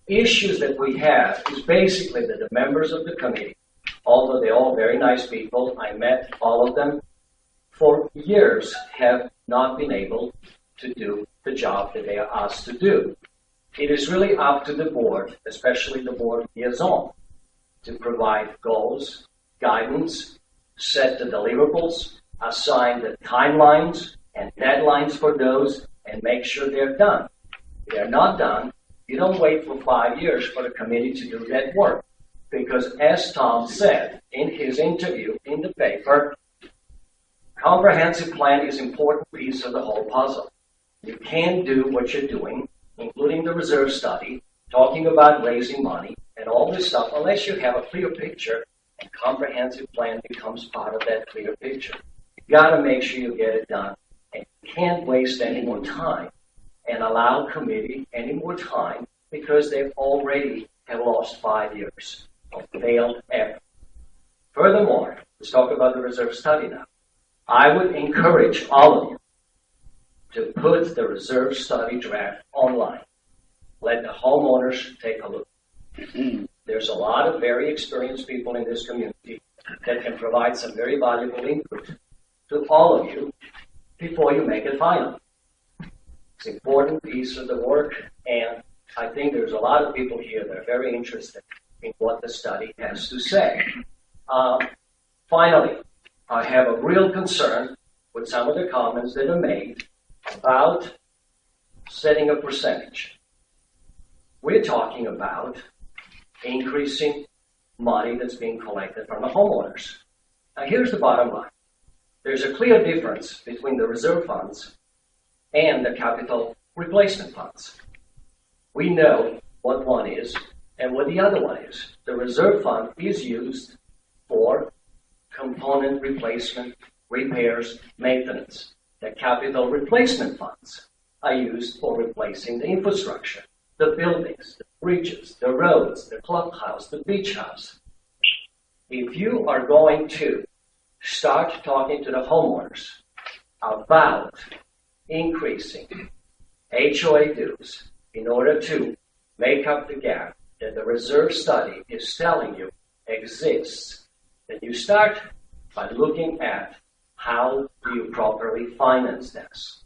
Issues that we have is basically that the members of the committee, although they're all very nice people, I met all of them, for years have not been able to do the job that they are asked to do. It is really up to the board, especially the board liaison, to provide goals, guidance, set the deliverables, assign the timelines and deadlines for those, and make sure they're done. If they're not done, you don't wait for 5 years for the committee to do that work. Because as Tom said in his interview in the paper, comprehensive plan is an important piece of the whole puzzle. You can't do what you're doing, including the reserve study, talking about raising money, and all this stuff, unless you have a clear picture, and comprehensive plan becomes part of that clear picture. You got to make sure you get it done, and you can't waste any more time and allow committee any more time because they've already have lost 5 years of failed effort. Furthermore, let's talk about the reserve study now. I would encourage all of you to put the reserve study draft online. Let the homeowners take a look. There's a lot of very experienced people in this community that can provide some very valuable input to all of you before you make it final. It's an important piece of the work, and I think there's a lot of people here that are very interested in what the study has to say. Finally, I have a real concern with some of the comments that are made about setting a percentage. We're talking about increasing money that's being collected from the homeowners. Now, here's the bottom line. There's a clear difference between the reserve funds and the capital replacement funds. We know what one is, and what the other one is. The reserve fund is used for component replacement, repairs, maintenance. The capital replacement funds are used for replacing the infrastructure, the buildings, the bridges, the roads, the clubhouse, the beach house. If you are going to start talking to the homeowners about increasing HOA dues in order to make up the gap that the reserve study is telling you exists, then you start by looking at how do you properly finance this.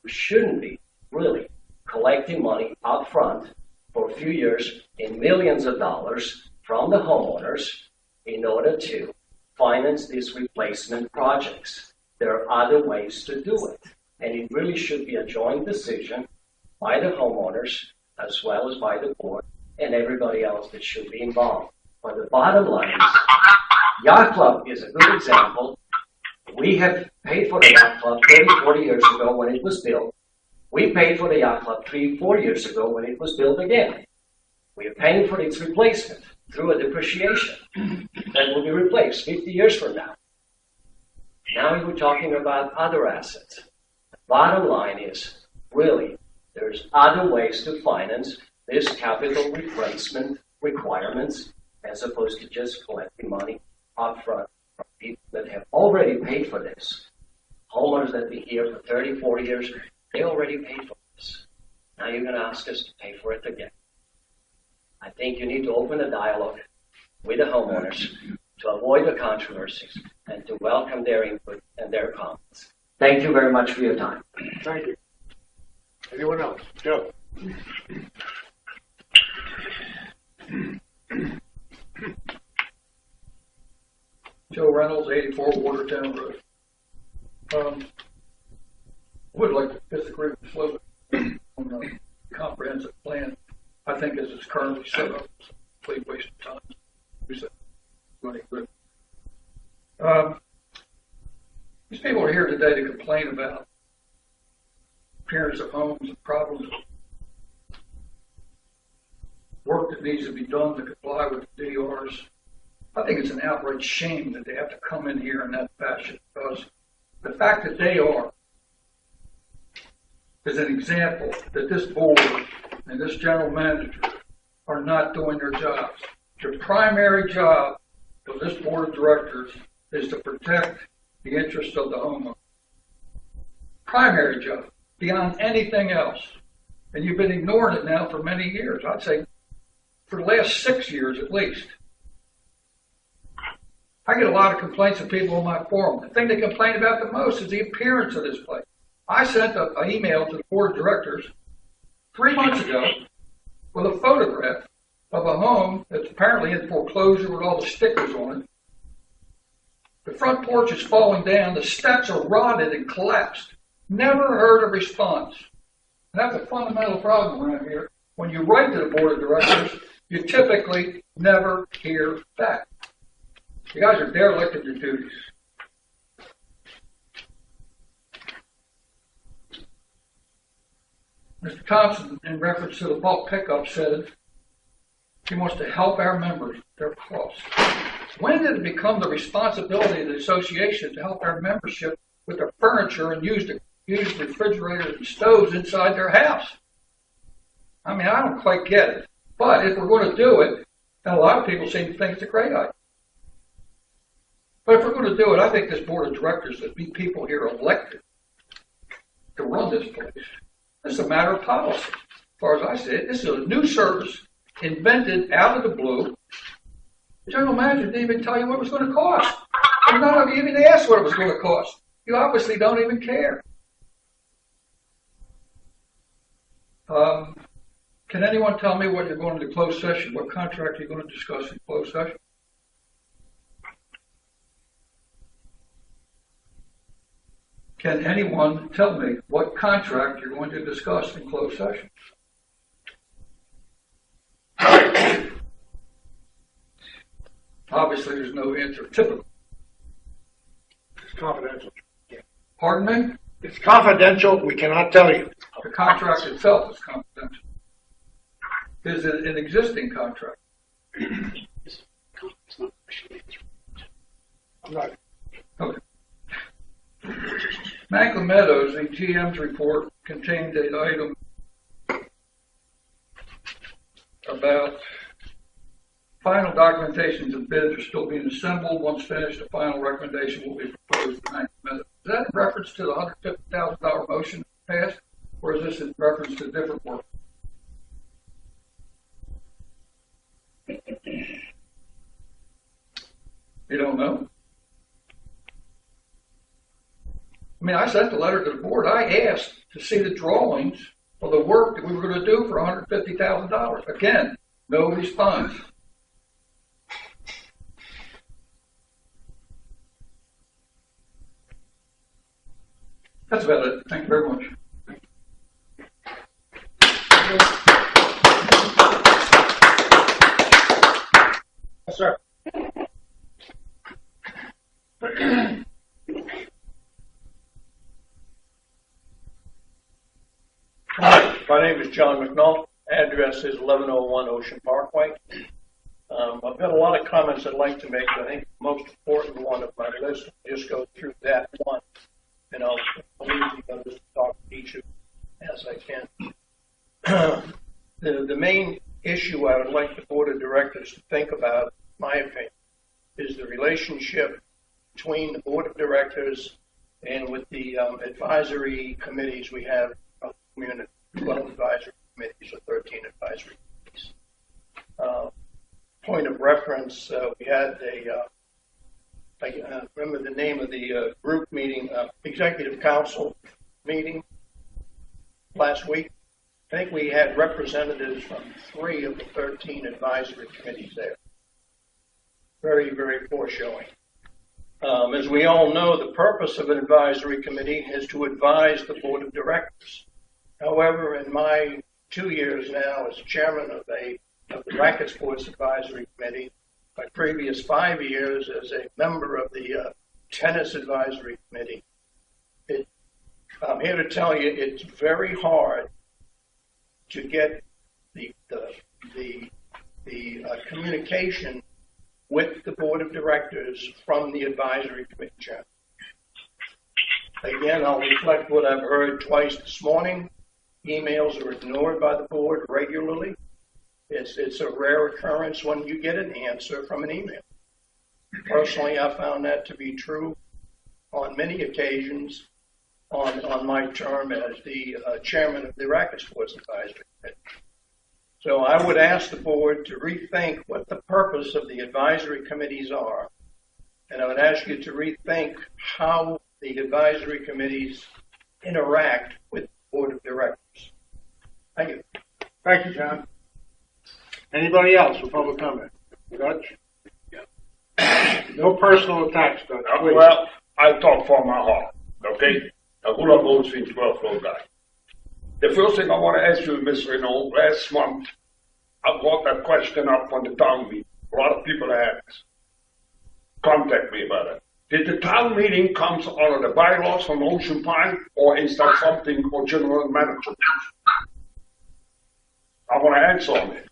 You shouldn't be really collecting money up front for a few years in millions of dollars from the homeowners in order to finance these replacement projects. There are other ways to do it, and it really should be a joint decision by the homeowners as well as by the board and everybody else that should be involved. But the bottom line is, Yacht Club is a good example. We have paid for the Yacht Club 30, 40 years ago when it was built. We paid for the Yacht Club 3, 4 years ago when it was built again. We are paying for its replacement through a depreciation that will be replaced 50 years from now. Now you're talking about other assets. The bottom line is, really, there's other ways to finance this capital replacement requirements as opposed to just collecting money up front from people that have already paid for this. Homeowners that have been here for 30, 40 years, they already paid for this. Now you're going to ask us to pay for it again. I think you need to open a dialogue with the homeowners to avoid the controversies and to welcome their input and their comments. Thank you very much for your time. Thank you. Anyone else? Joe? Joe Reynolds, 84 Watertown Road. Would like to disagree with Slovan on the comprehensive plan. I think as it's currently set up, it's a complete waste of time. We said money good. These people are here today to complain about appearance of homes and problems, work that needs to be done to comply with the DRs. I think it's an outright shame that they have to come in here in that fashion, because the fact that they are is an example that this board and this general manager are not doing their jobs. The primary job of this board of directors is to protect the interests of the homeowner. Primary job, beyond anything else. And you've been ignoring it now for many years. I'd say for the last 6 years at least. I get a lot of complaints from people on my forum. The thing they complain about the most is the appearance of this place. I sent an email to the board of directors 3 months ago with a photograph of a home that's apparently in foreclosure with all the stickers on it. The front porch is falling down. The steps are rotted and collapsed. Never heard a response. And that's a fundamental problem around here. When you write to the board of directors, you typically never hear back. You guys are derelict of your duties. Mr. Thompson, in reference to the bulk pickup, said he wants to help our members with their costs. When did it become the responsibility of the association to help our membership with their furniture and used refrigerators and stoves inside their house? I mean, I don't quite get it. But if we're going to do it, and a lot of people seem to think it's a great idea. But if we're going to do it, I think this board of directors, that be people here elected to run this place. This is a matter of policy, as far as I see it. This is a new service invented out of the blue. The general manager didn't even tell you what it was going to cost. And none of you even asked what it was going to cost. You obviously don't even care. Can anyone tell me what you're going to closed session? What contract you're going to discuss in closed session? Can anyone tell me what contract you're going to discuss in closed session? Obviously, there's no answer. Typical. It's confidential. Pardon me? It's confidential. We cannot tell you. The contract itself is confidential. Is it an existing contract? It's not officially. I'm not, Okay. Macklin Meadows, the GM's report contained an item about final documentations and bids are still being assembled. Once finished, a final recommendation will be proposed to Macklin Meadows. Is that in reference to the $150,000 motion passed, or is this in reference to different work? You don't know? I mean, I sent the letter to the board. I asked to see the drawings for the work that we were going to do for $150,000. Again, no response. That's about it. Thank you very much. yes, sir. Hi, my name is John McNaught. Address is 1101 Ocean Parkway. I've got a lot of comments I'd like to make, but I think the most important one of my list, I'll just go through that one, and I'll leave the others to talk to each of you as I can. The main issue I would like the board of directors to think about, in my opinion, is the relationship between the board of directors and with the advisory committees we have. We're in 12 advisory committees or 13 advisory committees. Point of reference, we had I remember the name of the group meeting, executive council meeting last week. I think we had representatives from 3 of the 13 advisory committees there. Very, very poor showing. As we all know, the purpose of an advisory committee is to advise the board of directors. However, in my 2 years now as chairman of the Racket Sports Advisory Committee, my previous 5 years as a member of the Tennis Advisory Committee, I'm here to tell you it's very hard to get the communication with the board of directors from the advisory committee chairman. Again, I'll reflect what I've heard twice this morning. Emails are ignored by the board regularly. It's a rare occurrence when you get an answer from an email. Personally, I found that to be true on many occasions on my term as the chairman of the Racket Sports Advisory Committee. So I would ask the board to rethink what the purpose of the advisory committees are, and I would ask you to rethink how the advisory committees interact with the board of directors. Thank you. Thank you, John. Anybody else for public comment? Dutch? No personal attacks, Dutch. Please. Well, I talk from my heart, okay? A Hula Boatswain 12 floor guy. The first thing I want to ask you, Ms. Renault, last month, I brought that question up on the town meeting. A lot of people asked, contact me about it. Did the town meeting come out of the bylaws from Ocean Pine, or is that something for general manager? I want to answer on it.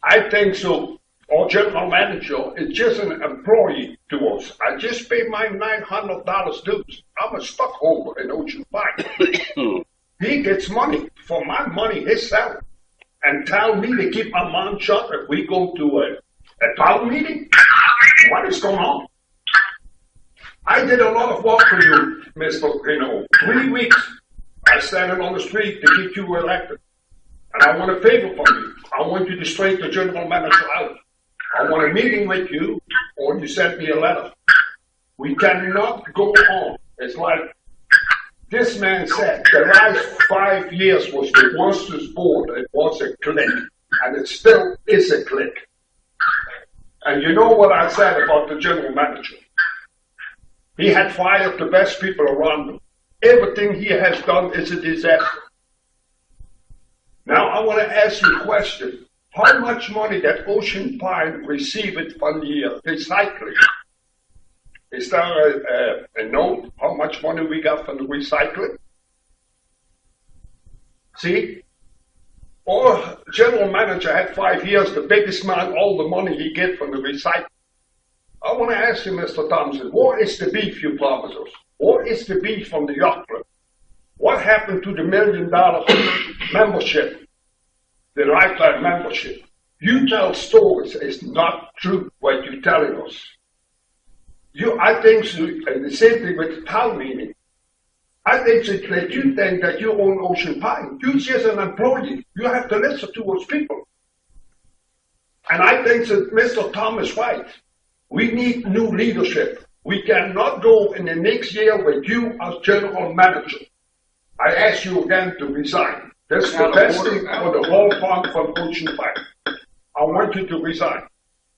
I think so. Our general manager is just an employee to us. I just paid my $900 dues. I'm a stockholder in Ocean Pine. He gets money for my money, his salary, and tell me to keep my mouth shut if we go to a town meeting. What is going on? I did a lot of work for you, Mr. Reno. 3 weeks I standing on the street to get you elected. And I want a favor from you. I want you to straighten the general manager out. I want a meeting with you, or you send me a letter. We cannot go on. It's like this man said, the last 5 years was the worstest board. It was a clique, and it still is a clique. And you know what I said about the general manager? He had fired the best people around him. Everything he has done is a disaster. Now I want to ask you a question. How much money that Ocean Pine received from the recycling? Is there a note how much money we got from the recycling? See? Or general manager had 5 years, the biggest man, all the money he get from the recycling. I want to ask you, Mr. Thompson, what is the beef you promised us? What is the beef from the yacht club? What happened to the $1 million membership, the lifetime membership? You tell stories. It's not true what you're telling us. I think so, and the same thing with the town meeting. I think that you think that you own Ocean Pine. You're just an employee. You have to listen to those people. And I think that Mr. Tom is right. We need new leadership. We cannot go in the next year with you as general manager. I ask you again to resign. That's the best thing for the whole farm from Ocean Pine. I want you to resign.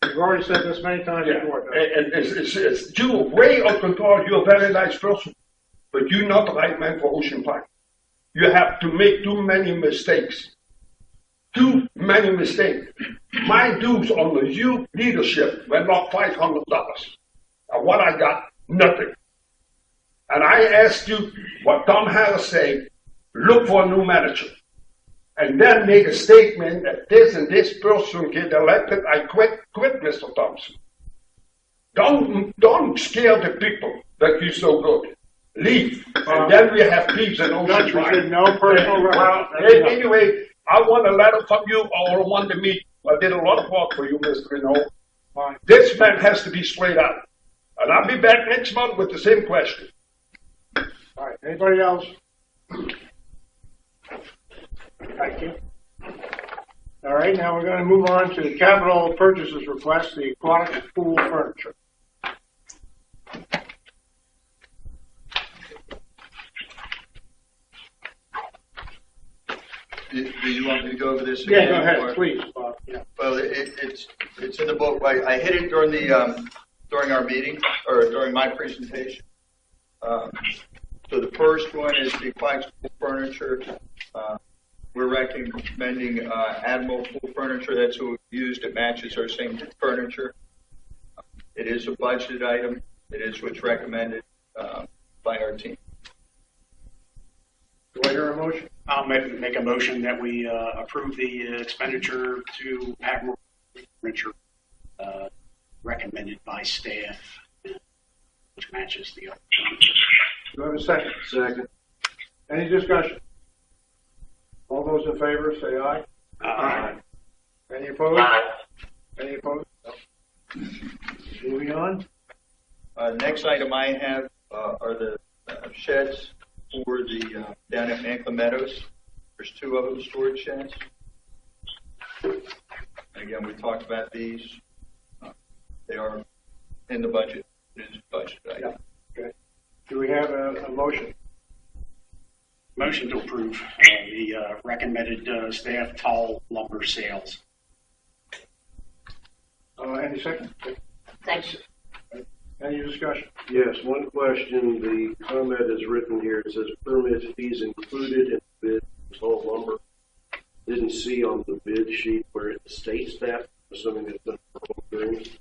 You've already said this many times before. And it's you're way out of control. You're a very nice person, but you're not the right man for Ocean Pine. You have to make too many mistakes. Too many mistakes. My dues on the youth leadership went up $500. And what I got? Nothing. And I asked you what Tom Harris said, look for a new manager. And then make a statement that this and this person get elected, I quit Mr. Thompson. Don't scare the people that you're so good. Leave. And then we have peace and Ocean Pine. No personal Well, anyway, I want a letter from you or I want to meet. I did a lot of work for you, Mr. Renault. This man has to be straight out. And I'll be back next month with the same question. All right. Anybody else? Thank you. All right. Now we're going to move on to the capital purchases request, the aquatic pool furniture. Do you want me to go over this Yeah, again? go ahead, or- please, Bob. Yeah. Well, it's in the book. I hit it during the during our meeting or during my presentation. So the first one is the aquatic pool furniture. We're recommending Admiral pool furniture. That's what we used. It matches our same furniture. It is a budget item. It is what's recommended by our team. Do I hear a motion? I'll make a motion that we approve the expenditure to Admiral Furniture recommended by staff, which matches the other. Do I have a second? Second. Any discussion? All those in favor say aye. Aye. Any opposed? Aye. Any opposed? No. Moving on. Next item I have are the sheds for the down at Ankle Meadows. There's 2 of them, storage sheds. Again, we talked about these. They are in the budget. It is a budget item. Okay. Do we have a motion? Motion to approve the recommended staff tall lumber sales. Any second? Thanks. Any discussion? Yes, one question. The comment is written here. It says permit fees included in bid tall lumber. Didn't see on the bid sheet where it states that. Assuming it's been approved.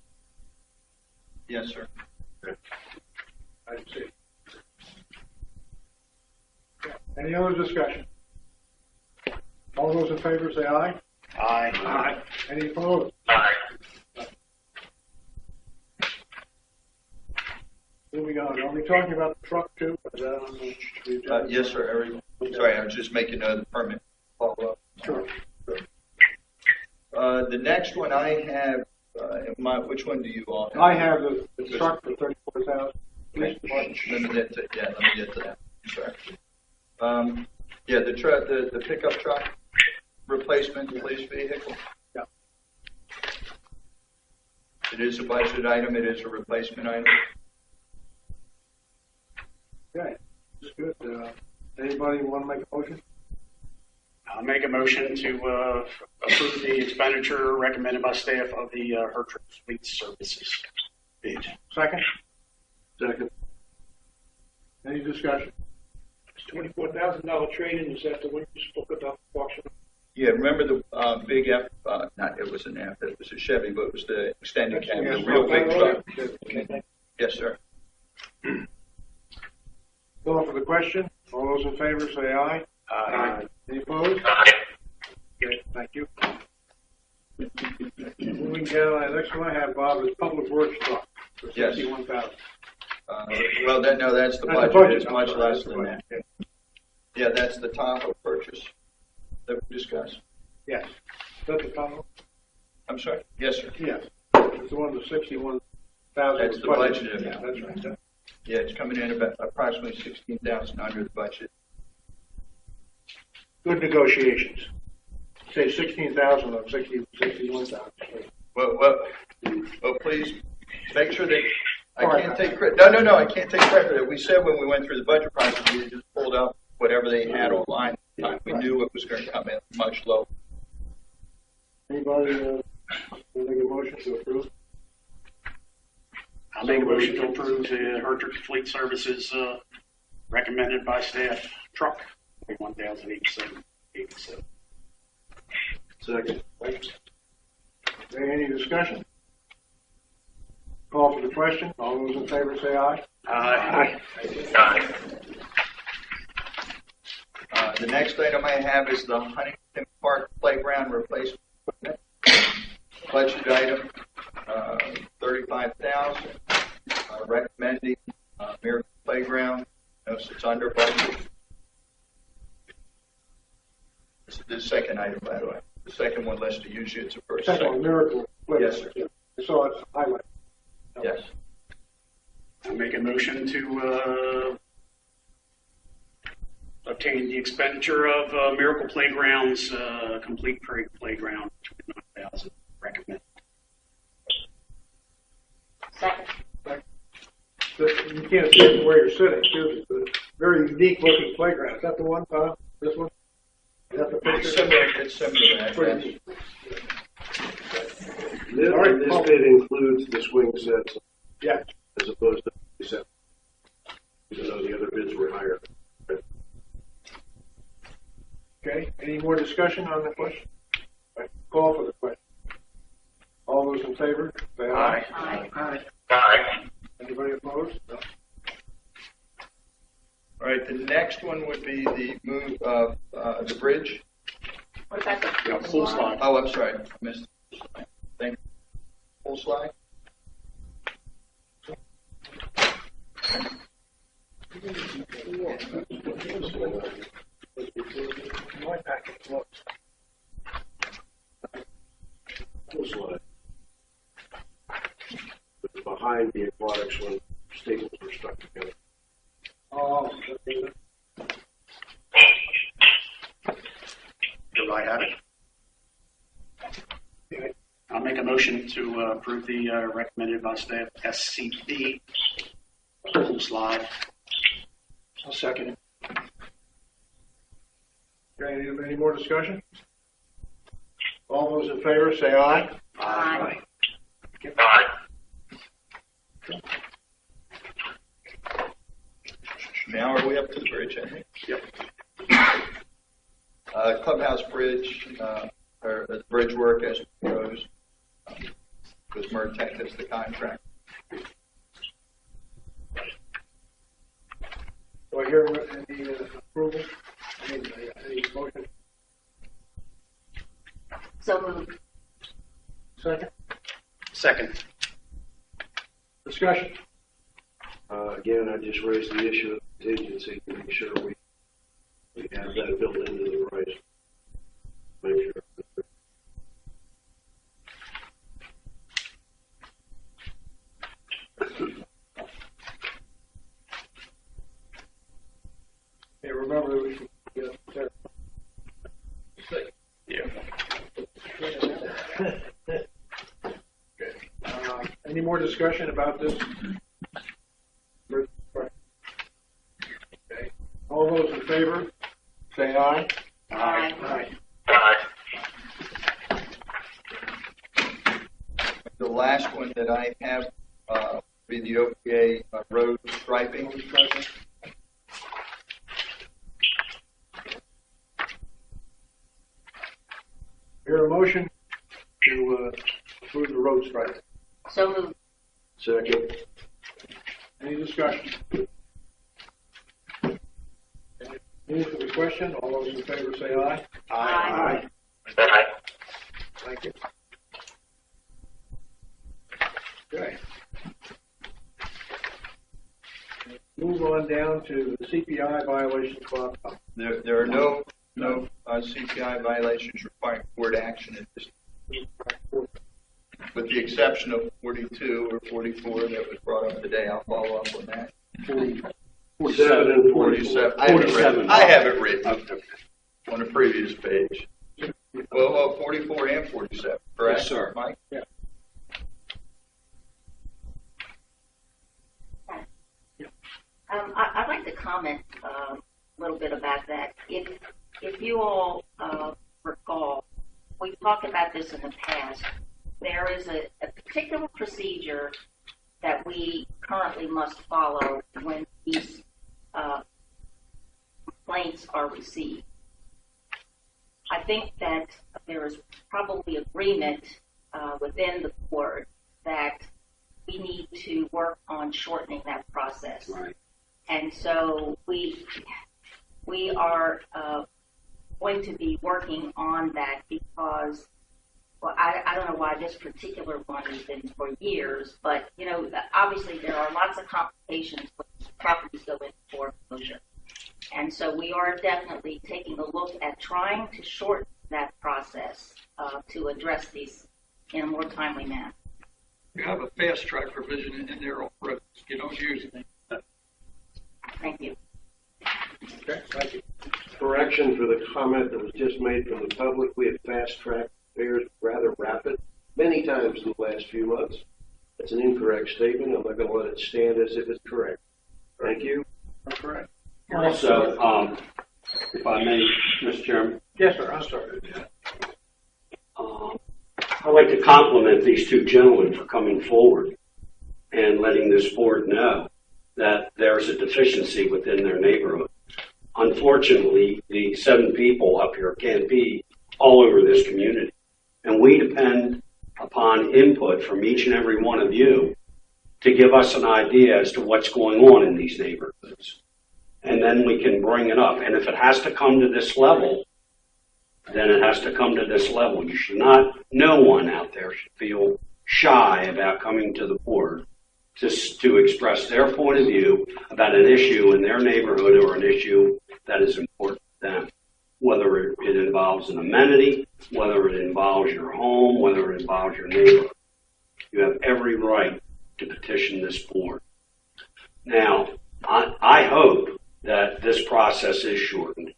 Yes, sir. Okay. I see. Any other discussion? All those in favor say aye. Aye. Aye. Any opposed? Aye. Moving on. Are we talking about the truck too? Is that on the agenda? Yes, sir. Sorry, I was just making the permit follow up. Sure. The next one I have, which one do you all have? I have the truck for $34,000. Okay. Let me get to that. Sorry. The pickup truck replacement police vehicle. Yeah. It is a budget item. It is a replacement item. Okay, that's good. Anybody want to make a motion? I'll make a motion to approve the expenditure recommended by staff of the Hertford Fleet Services bid. Second? Second. Any discussion? $24,000 trade-in, is that the one you spoke about, Washington? Yeah, remember the big F? It was an F. It was a Chevy, but it was the extended cab, the real big truck. Okay. Yes, sir. Call for the question. All those in favor say aye. Aye. Any opposed? Aye. Okay. Thank you. Moving down, the next one I have, Bob, is Public Works truck for Yes. $61,000. Well, no, that's the That's the budget. budget. It's I'm much sorry, less that's the than that. budget. Yeah, that's the Tahoe purchase that we discussed. Yes. Is that the Tahoe? I'm sorry? Yes, sir. Yes. It's the one with 61,000. That's the budget. Yeah, that's right. Yeah, it's coming in about approximately 16,000 under the budget. Good negotiations. Say 16,000 or 61,000. Well, please make sure that I All right. can't take credit. No, I can't take credit for it. We said when we went through the budget process, we just pulled up whatever they had online. We knew it was going to come in much lower. Anybody want to make a motion to approve? I'll make a motion to approve the Hertrick Fleet Services recommended by staff truck, $1,087.87. Second. Any discussion? Call for the question. All those in favor say aye. Aye. The next item I have is the Huntington Park Playground Replacement Equipment. Budget item, $35,000. Recommending Miracle Playground. Notice it's under budget. This is the second item, by the way. The second one listed, usually it's the first. Second one, Miracle. Yes, sir. I saw it's highlighted. Yes. I'll make a motion to obtain the expenditure of Miracle Playground's complete playground, $29,000 recommended. Second. You can't see it from where you're sitting, too. It's a very unique looking playground. Is that the one, Tom? This one? Is that the picture? It's similar to that. Pretty Yes. neat. All right, this bid includes the swing sets. Yeah. As opposed to the set. Even though the other bids were higher. Okay. Any more discussion on the question? Right. Call for the question. All those in favor, say aye. Aye. Aye. Anybody opposed? No. All right, the next one would be the move of the bridge. What's that? Yeah, full slide. Oh, I'm sorry, I missed the slide. Thank you. Full slide. My packet looks. Full slide. It's behind the aquatics when staples were stuck together. Oh, Do I have it? I'll make a motion to approve the recommended by staff SCP full slide. I'll second it. Okay, any more discussion? All those in favor say aye. Aye. Aye. Now are we up to the bridge, I think? Yep. Clubhouse Bridge, or the bridge work as proposed, because Mertech is the contract. Do I hear any approval? Any motion? So moved. Second? Second. Discussion? Again, I just raised the issue of contingency to make sure we have that built into the price. Make sure. Yeah, remember we should get there. Yeah. Okay. Any more discussion about this? Okay. All those in favor, say aye. Aye. Aye. The last one that I have will be the OPA road striping. Hear a motion to approve the road striping. So moved. Second. Any discussion? Any for the question? All those in favor say aye. Aye. Bye. Thank you. Okay. Move on down to the CPI violations. Bob. There are no CPI violations requiring court action at this, with the exception of 42 or 44 that was brought up today. I'll follow up on that. 47 and 47. 47. I have it written on the previous page. Well, 44 and 47, correct? Yes, sir. Mike? Yeah. I'd like to comment a little bit about that. If you all recall, we've talked about this in the past. There is a particular procedure that we currently must follow when these complaints are received. I think that there is probably agreement within the board that we need to work on shortening that process. Right. And so we are going to be working on that because, well, I don't know why this particular one has been for years, but, you know, obviously there are lots of complications when properties go into foreclosure. And so we are definitely taking a look at trying to shorten that process to address these in a more timely manner. You have a fast track provision in there already. You don't use it. Thank you. Okay, thank you. Correction for the comment that was just made from the public. We have fast-tracked affairs rather rapid many times in the last few months. That's an incorrect statement. I'm not going to let it stand as if it's correct. Thank you. That's correct. Also, if I may, Mr. Chairman. Yes, sir. I'm sorry. I'd like to compliment these two gentlemen for coming forward and letting this board know that there's a deficiency within their neighborhood. Unfortunately, the 7 people up here can't be all over this community. And we depend upon input from each and every one of you to give us an idea as to what's going on in these neighborhoods. And then we can bring it up. And if it has to come to this level, then it has to come to this level. You should not, no one out there should feel shy about coming to the board to express their point of view about an issue in their neighborhood or an issue that is important to them. Whether it involves an amenity, whether it involves your home, whether it involves your neighborhood. You have every right to petition this board. Now, I hope that this process is shortened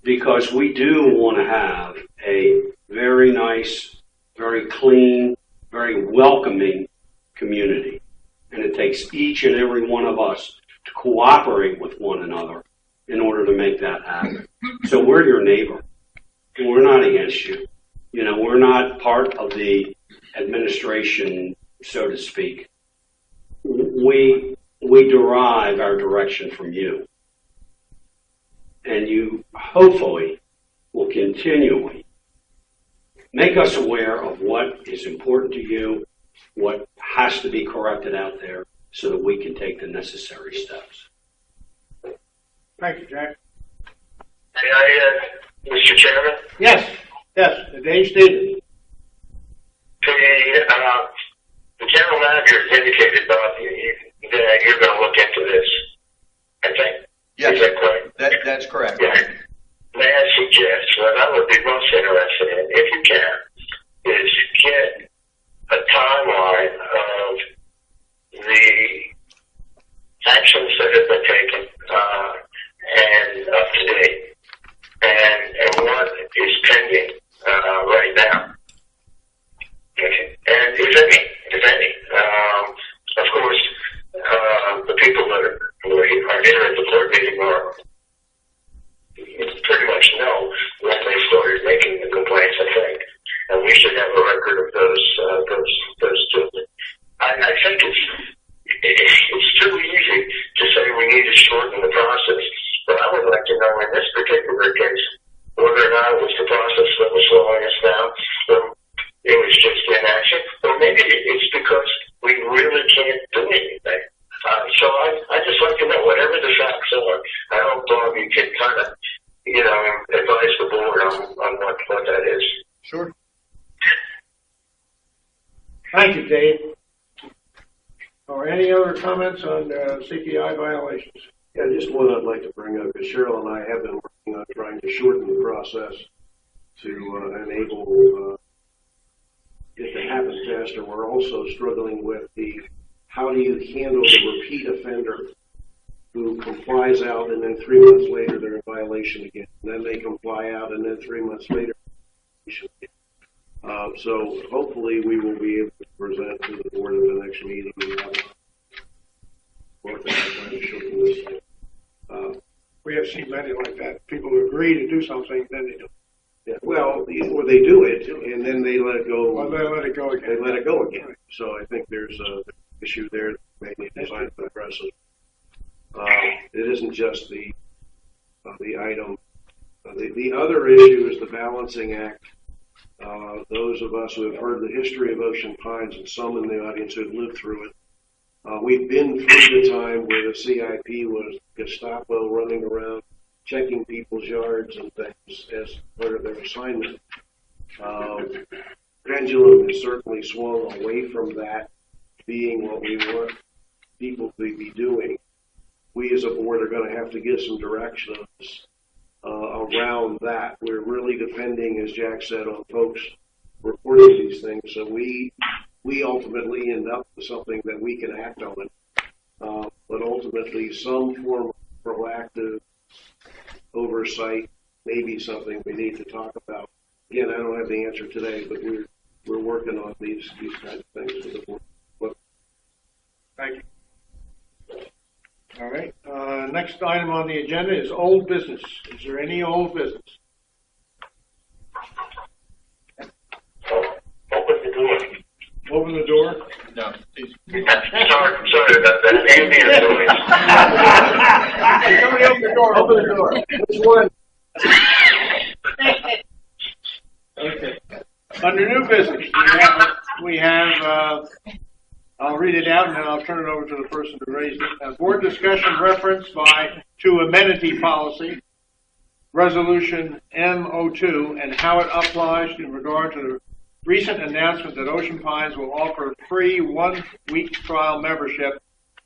because we do want to have a very nice, very clean, very welcoming community. And it takes each and every one of us to cooperate with one another in order to make that happen. So we're your neighbor. And we're not against you. You know, we're not part of the administration, so to speak. We derive our direction from you. And you hopefully will continually make us aware of what is important to you, what has to be corrected out there so that we can take the necessary steps. Thank you, Jack. May I, Mr. Chairman? Yes, Dave Stevens. The general manager has indicated, Bob, that you're going to look into this, I think. Yes, is that correct? that's correct. Yeah. May I suggest, what I would be most interested in, if you can, is get a timeline of the actions that have been taken and up to date, and what is pending right now. Okay. And if any, of course, the people that are here at the board meeting are pretty much know when they started making the complaints, I think. Thank you, Dave. Or any other comments on CPI violations? Yeah, just one I'd like to bring up is Cheryl and I have been working on trying to shorten the process to enable it to happen faster. We're also struggling with how do you handle the repeat offender who complies out and then 3 months later they're in violation again. And then they comply out and then 3 months later. So hopefully we will be able to present to the board at the next meeting. We have seen many like that. People who agree to do something, then they don't. Yeah, well, or they do it and then they let it go. Well, they let it go again. They let it go again. So I think there's an issue there that may be designed to address it. It isn't just the item. The other issue is the balancing act. Those of us who have heard the history of Ocean Pines, and some in the audience who have lived through it, we've been through the time where the CIP was Gestapo running around checking people's yards and things as part of their assignment. Pendulum has certainly swung away from that being what we want people to be doing. We as a board are going to have to give some directions around that. We're really depending, as Jack said, on folks reporting these things, so we ultimately end up with something that we can act on. But ultimately, some form of proactive oversight may be something we need to talk about. Again, I don't have the answer today, but we're working on these kinds of things with the board. But, thank you. All right. Next item on the agenda is old business. Is there any old business? Open the door. Open the door? No. sorry about that. Ambient noise. Somebody open the door. Open the door. Which one? Okay. Under new business, we have I'll read it out and then I'll turn it over to the person who raised it. Board discussion reference to amenity policy, resolution M02, and how it applies in regard to the recent announcement that Ocean Pines will offer free 1 week trial membership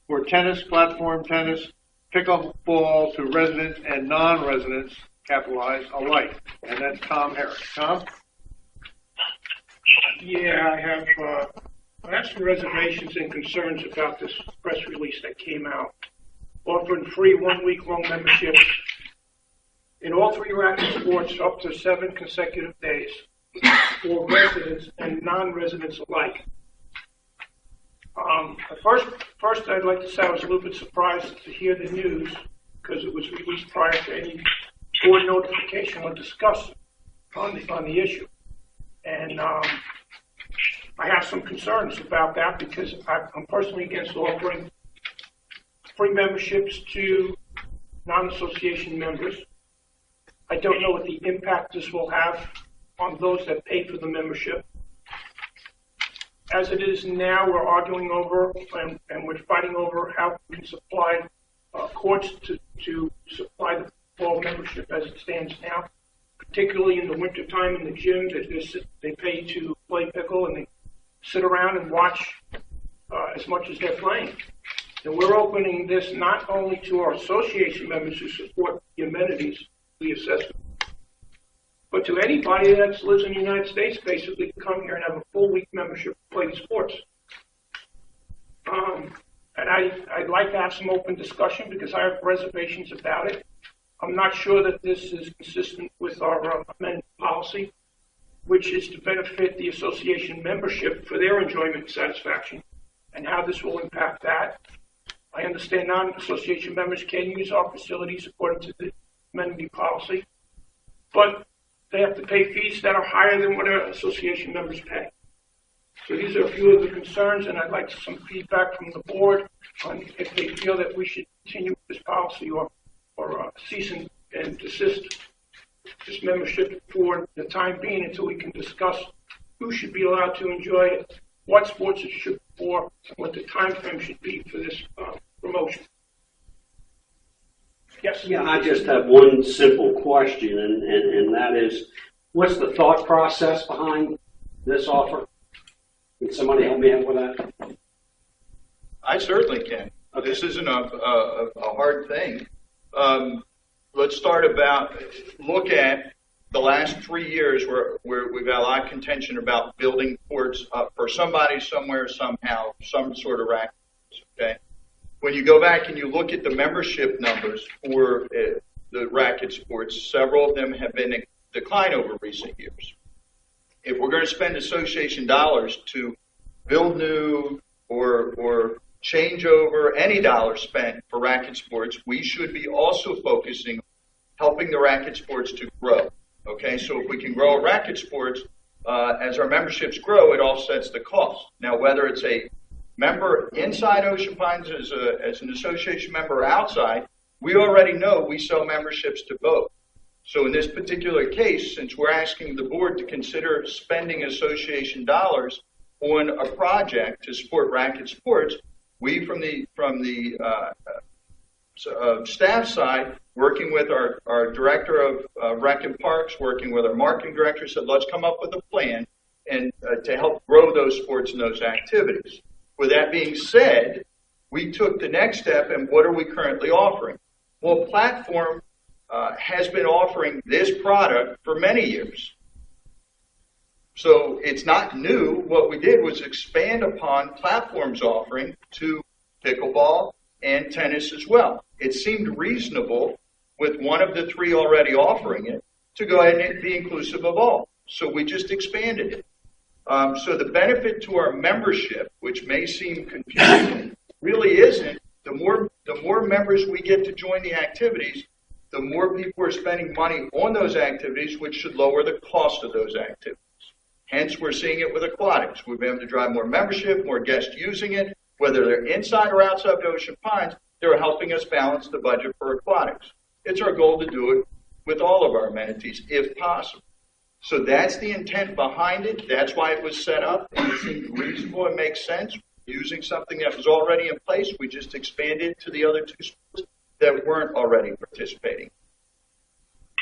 for tennis, platform tennis, pickleball to residents and non-residents, capitalized, alike. And that's Tom Harris. Tom? Yeah, I have some reservations and concerns about this press release that came out, offering free 1 week long memberships in all 3 racket sports up to 7 consecutive days for residents and non-residents alike. First, I'd like to say I was a little bit surprised to hear the news because it was released prior to any board notification or discussion on the issue. And I have some concerns about that because I'm personally against offering free memberships to non-association members. I don't know what the impact this will have on those that pay for the membership. As it is now, we're arguing over and we're fighting over how we can supply courts to supply the fall membership as it stands now, particularly in the wintertime in the gym. They pay to play pickle and they sit around and watch as much as they're playing. And we're opening this not only to our association members who support the amenities, the assessment, but to anybody that lives in the United States, basically can come here and have a full week membership to play the sports. And I'd like to have some open discussion because I have reservations about it. I'm not sure that this is consistent with our amendment policy, which is to benefit the association membership for their enjoyment and satisfaction, and how this will impact that. I understand non-association members can use our facilities according to the amenity policy, but they have to pay fees that are higher than what our association members pay. So these are a few of the concerns, and I'd like some feedback from the board on if they feel that we should continue with this policy or cease and desist this membership for the time being until we can discuss who should be allowed to enjoy it, what sports it should be for, and what the time frame should be for this promotion. Yes? Yeah, I just have one simple question, and that is, what's the thought process behind this offer? Can somebody help me out with that? I certainly can. This isn't a hard thing. Let's look at the last 3 years where we've had a lot of contention about building courts up for somebody, somewhere, somehow, some sort of racket. Okay. When you go back and you look at the membership numbers for the racket sports, several of them have been in decline over recent years. If we're going to spend association dollars to build new or change over any dollar spent for racket sports, we should be also focusing on helping the racket sports to grow. Okay, so if we can grow racket sports, as our memberships grow, it offsets the cost. Now, whether it's a member inside Ocean Pines as an association member or outside, we already know we sell memberships to both. So in this particular case, since we're asking the board to consider spending association dollars on a project to support racket sports, we from the staff side, working with our director of rec and parks, working with our marketing director, said let's come up with a plan and to help grow those sports and those activities. With that being said, we took the next step, and what are we currently offering? Well, Platform has been offering this product for many years. So it's not new. What we did was expand upon Platform's offering to pickleball and tennis as well. It seemed reasonable with one of the three already offering it to go ahead and be inclusive of all. So we just expanded it. So the benefit to our membership, which may seem confusing, really isn't. The more members we get to join the activities, the more people are spending money on those activities, which should lower the cost of those activities. Hence, we're seeing it with aquatics. We've been able to drive more membership, more guests using it. Whether they're inside or outside of Ocean Pines, they're helping us balance the budget for aquatics. It's our goal to do it with all of our amenities, if possible. So that's the intent behind it. That's why it was set up, and it seemed reasonable and makes sense. Using something that was already in place, we just expanded to the other two sports that weren't already participating.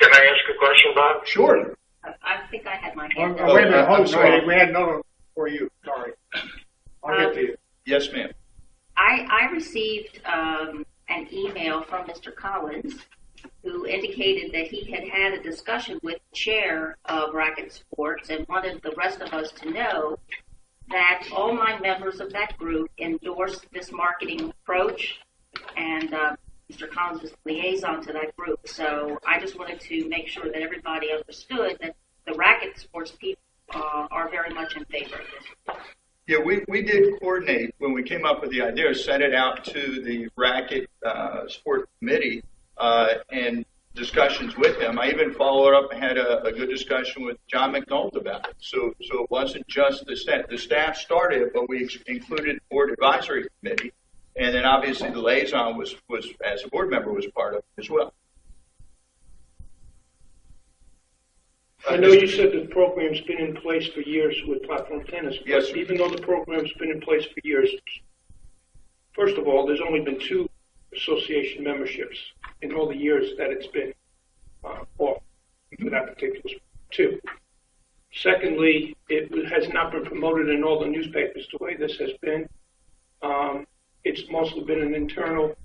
Can I ask a question, Bob? Sure. I think I had my hand up. Wait a minute, hold on. We had another one for you. Sorry. I'll get to you. Yes, ma'am. I received an email from Mr. Collins who indicated that he had had a discussion with the chair of Racket Sports and wanted the rest of us to know that all 9 members of that group endorsed this marketing approach, and Mr. Collins was liaison to that group. So I just wanted to make sure that everybody understood that the Racket Sports people are very much in favor of this. Yeah, we did coordinate when we came up with the idea, sent it out to the Racket Sport Committee and discussions with them. I even followed up and had a good discussion with John McNulty about it. So it wasn't just the staff. The staff started, but we included the Board Advisory Committee, and then obviously the liaison was as a board member was part of it as well. I know you said the program's been in place for years with Platform Tennis. But yes, sir. Even though the program's been in place for years, first of all, there's only been 2 association memberships in all the years that it's been off for that particular sport. 2. Secondly, it has not been promoted in all the newspapers the way this has been. It's mostly been an internal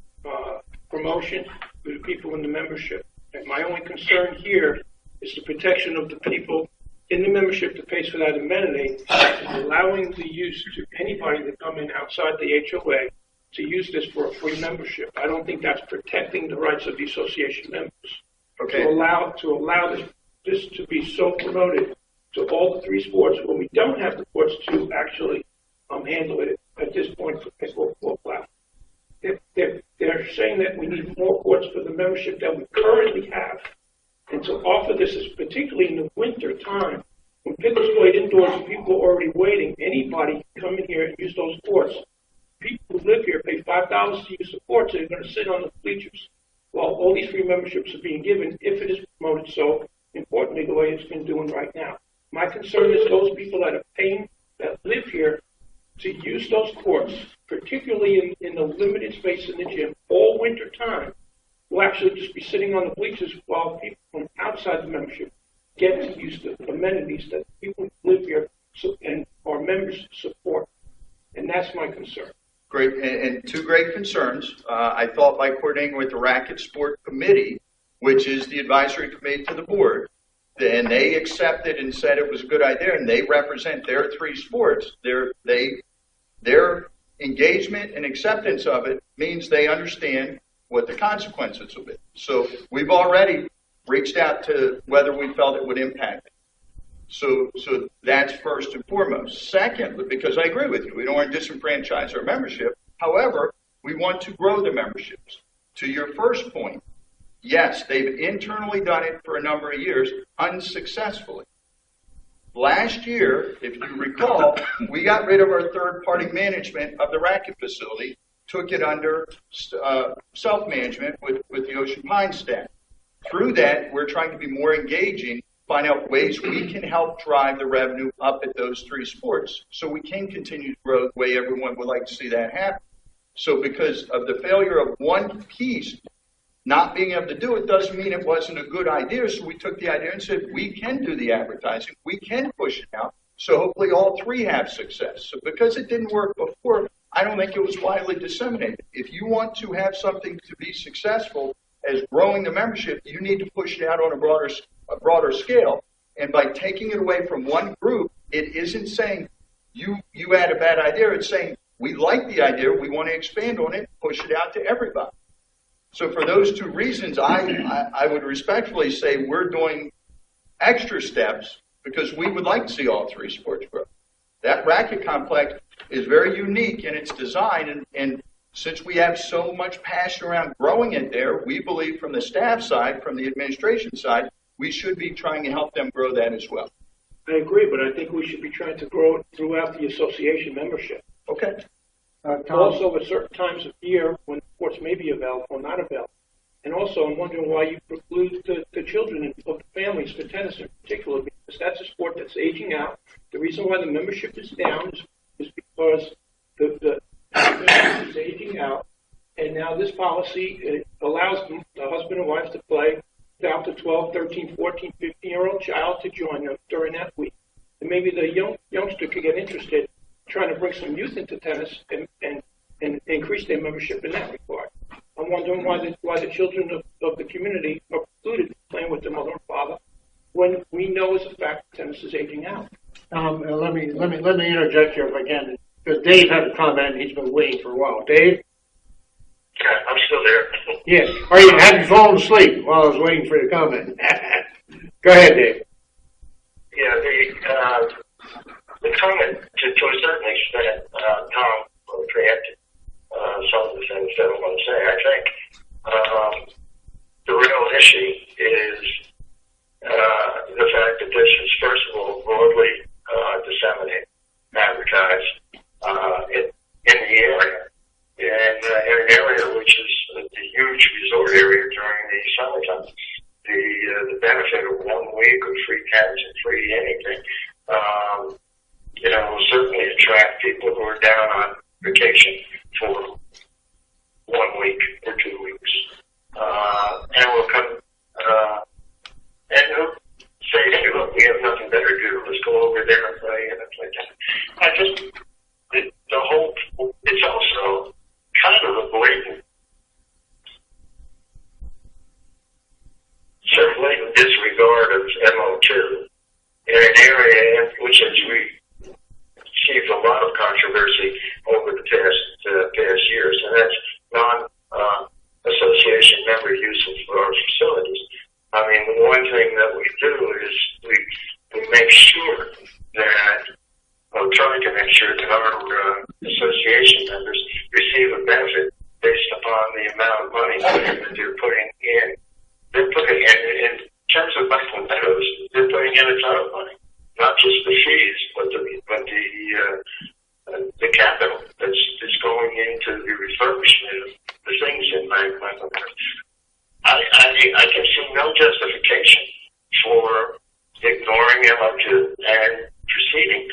promotion for the people in the membership. And my only concern here is the protection of the people in the membership that pays for that amenity, and allowing the use to anybody that come in outside the HOA to use this for a free membership. I don't think that's protecting the rights of the association members. Okay. To allow this to be so promoted to all the 3 sports when we don't have the courts to actually handle it at this point for pickleball platform. They're saying that we need more courts for the membership that we currently have. And to offer this, is particularly in the winter time, when pickle's played indoors and people are already waiting, anybody can come in here and use those courts. People who live here pay $5 to use the courts, and they're going to sit on the bleachers while all these free memberships are being given, if it is promoted so importantly the way it's been doing right now. My concern is those people that are paying, that live here, to use those courts, particularly in the limited space in the gym, all winter time, will actually just be sitting on the bleachers while people from outside the membership get to use the amenities that people who live here and our members support. that's my concern. Great, and two great concerns. I thought by coordinating with the Racket Sport Committee, which is the advisory committee to the board, and they accepted and said it was a good idea, and they represent their three sports. Their engagement and acceptance of it means they understand what the consequences will be. So we've already reached out to whether we felt it would impact it. So that's first and foremost. Second, because I agree with you, we don't want to disenfranchise our membership. However, we want to grow the memberships. To your first point, yes, they've internally done it for a number of years unsuccessfully. Last year, if you recall, we got rid of our third-party management of the racket facility, took it under self-management with the Ocean Pines staff. Through that, we're trying to be more engaging, find out ways we can help drive the revenue up at those three sports so we can continue to grow the way everyone would like to see that happen. So because of the failure of one piece not being able to do it doesn't mean it wasn't a good idea. So we took the idea and said, we can do the advertising. We can push it out. So hopefully all three have success. So because it didn't work before, I don't think it was widely disseminated. If you want to have something to be successful as growing the membership, you need to push it out on a broader scale. And by taking it away from one group, it isn't saying you had a bad idea. It's saying we like the idea. We want to expand on it, push it out to everybody. So for those two reasons, I would respectfully say we're doing extra steps because we would like to see all three sports grow. That racket complex is very unique in its design, and since we have so much passion around growing it there, we believe from the staff side, from the administration side, we should be trying to help them grow that as well. I agree, but I think we should be trying to grow it throughout the association membership. Okay. Also, at certain times of year when sports may be available or not available. And also, I'm wondering why you preclude the children of the families for tennis in particular, because that's a sport that's aging out. The reason why the membership is down is because the membership is aging out, and now this policy allows the husband and wife to play down to 12, 13, 14, 15-year-old child to join them during that week. And maybe the youngster could get interested trying to bring some youth into tennis and increase their membership in that regard. I'm wondering why the children of the community are precluded playing with their mother and father when we know as a fact tennis is aging out. Let me interject here if I can, because Dave had a comment and he's been waiting for a while. Dave? Yeah, I'm still there. Yes. Have you fallen asleep while I was waiting for your comment? Go ahead, Dave. Yeah, the comment, to a certain extent, Tom preempted some of the things that I want to say. I think the real issue is the fact that this is, first of all, broadly disseminated, advertised in the area, and in an area which is a huge resort area during the summertime. The benefit of 1 week of free tennis and free anything, will certainly attract people who are down on vacation for 1 week or 2 weeks, and will come and who say, hey, look, we have nothing better to do. Let's go over there and play and play tennis. The whole, it's also kind of a blatant disregard of MO2 in an area in which has received a lot of controversy over the past years, and that's non-association member use of our facilities. I mean, the one thing that we do is we make sure that, or try to make sure that our association members receive a benefit based upon the amount of money that they're putting in. They're putting in terms of Buckland Meadows, they're putting in a ton of money, not just the fees, but the capital that's going into the refurbishment of the things in Buckland Meadows. I can see no justification for ignoring MO2 and proceeding,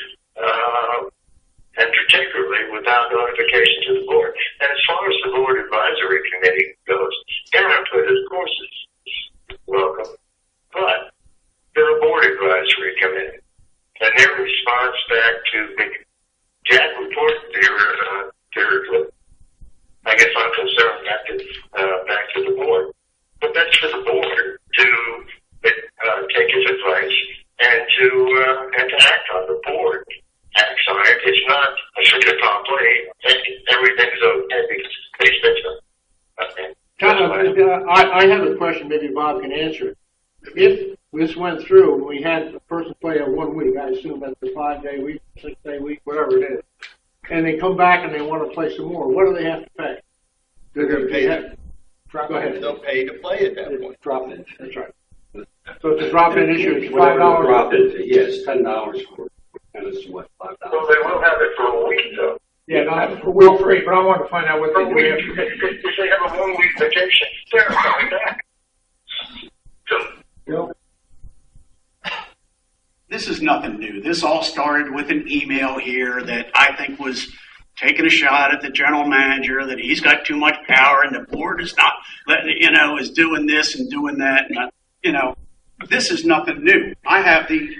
and particularly without notification to the board. And as far as the board advisory committee goes, their input, of course, is welcome, but they're a board advisory committee, and their response back to the JAG report, their not a fait accompli. Everything's okay because they said so. I have a question, maybe Bob can answer it. If this went through and we had a person play a 1 week, I assume that's a 5-day week, 6-day week, whatever it is, and they come back and they want to play some more, what do they have to pay? They're going to pay. Go ahead. They'll pay to play at that point. Drop in. That's right. So it's a drop-in issue. It's Whatever the $5. drop-in fee, yes, $10 for tennis, what, $5? Well, they will have it for a week, though. Yeah, no, we're free, but I want to find out what For they a do. week, after. if they have a 1 week vacation, they're coming back. So, This is nothing new. This all started with an email here that I think was taking a shot at the general manager, that he's got too much power and the board is not letting, is doing this and doing that. And, this is nothing new. I have the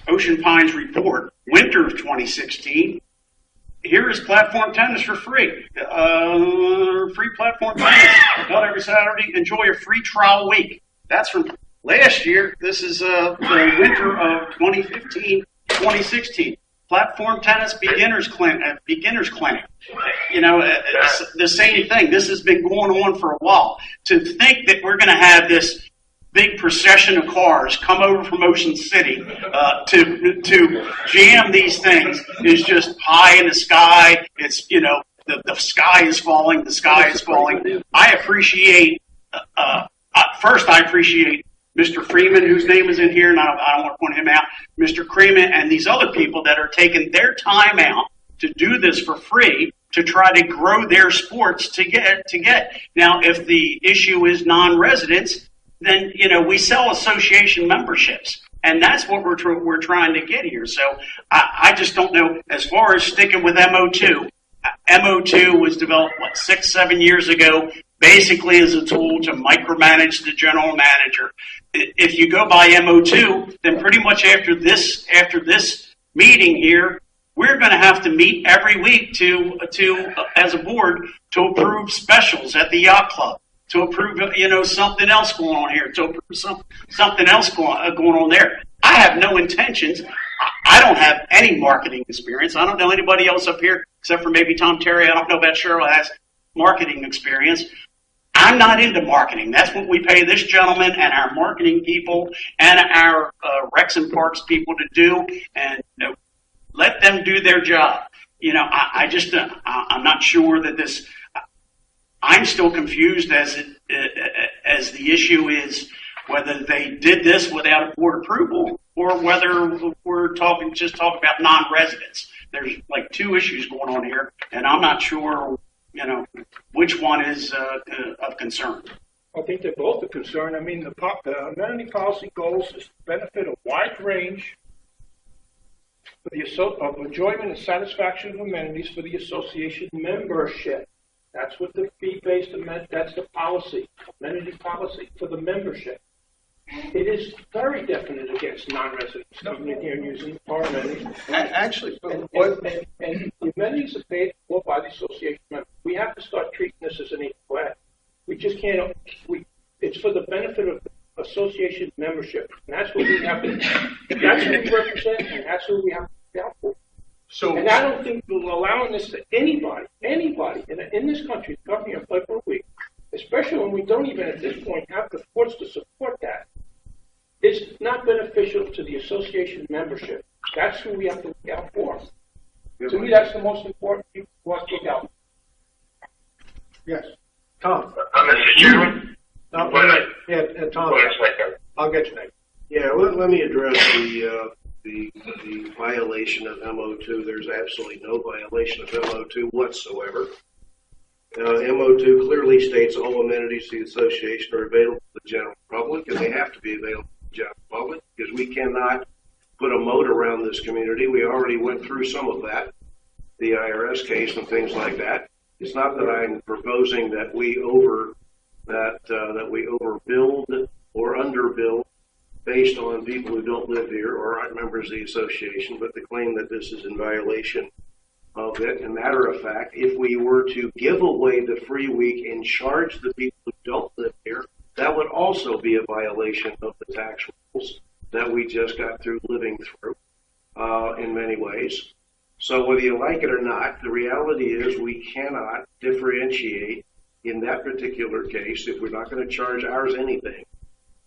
Ocean Pines report, winter of 2016. Here is platform tennis for free. Free platform tennis. Not every Saturday. Enjoy a free trial week. That's from last year. This is the winter of 2015, 2016. Platform tennis beginners clinic. The same thing. This has been going on for a while. To think that we're going to have this big procession of cars come over from Ocean City to jam these things is just pie in the sky. It's the sky is falling. The sky is falling. I appreciate first. I appreciate Mr. Freeman, whose name is in here, and I don't want to point him out, Mr. Freeman, and these other people that are taking their time out to do this for free to try to grow their sports to get. Now, if the issue is non-residents, then, we sell association memberships, and that's what we're trying to get here. So I just don't know, as far as sticking with MO2, MO2 was developed, 6-7 years ago, basically as a tool to micromanage the general manager. If you go by MO2, then pretty much after this meeting here, we're going to have to meet every week to as a board to approve specials at the yacht club, to approve something else going on here, to approve something else going on there. I have no intentions. I don't have any marketing experience. I don't know anybody else up here except for maybe Tom Terry. I don't know about Cheryl has marketing experience. I'm not into marketing. That's what we pay this gentleman and our marketing people and our Recs and Parks people to do, and let them do their job. I'm not sure that this. I'm still confused as the issue is whether they did this without a board approval or whether we're talking about non-residents. There's like two issues going on here, and I'm not sure, which one is of concern. I think they're both a concern. I mean, the amenity policy goals is to benefit a wide range for of enjoyment and satisfaction of amenities for the association membership. That's what the fee-based that's the policy, amenity policy for the membership. It is very definite against non-residents coming in here and using our amenities. Actually, and the amenities are paid for by the association members. We have to start treating this as an equal act. We just can't. It's for the benefit of the association membership, and that's what we have to. That's what we represent, and that's what we have to be out for. And I don't think we're allowing this to anybody in this country to come here and play for a week, especially when we don't even at this point have the courts to support that. It's not beneficial to the association membership. That's who we have to look out for. To me, that's the most important people for us to look out for. Yes. Tom. Mr. Chairman? Tom, I'll get your name. Yeah, let me address the violation of MO2. There's absolutely no violation of MO2 whatsoever. MO2 clearly states all amenities to the association are available to the general public, and they have to be available to the general public because we cannot put a moat around this community. We already went through some of that, the IRS case and things like that. It's not that I'm proposing that we overbuild or underbuild based on people who don't live here or aren't members of the association, but the claim that this is in violation of it. And matter of fact, if we were to give away the free week and charge the people who don't live here, that would also be a violation of the tax rules that we just got through living through. in many ways. So whether you like it or not, the reality is we cannot differentiate in that particular case if we're not going to charge ours anything.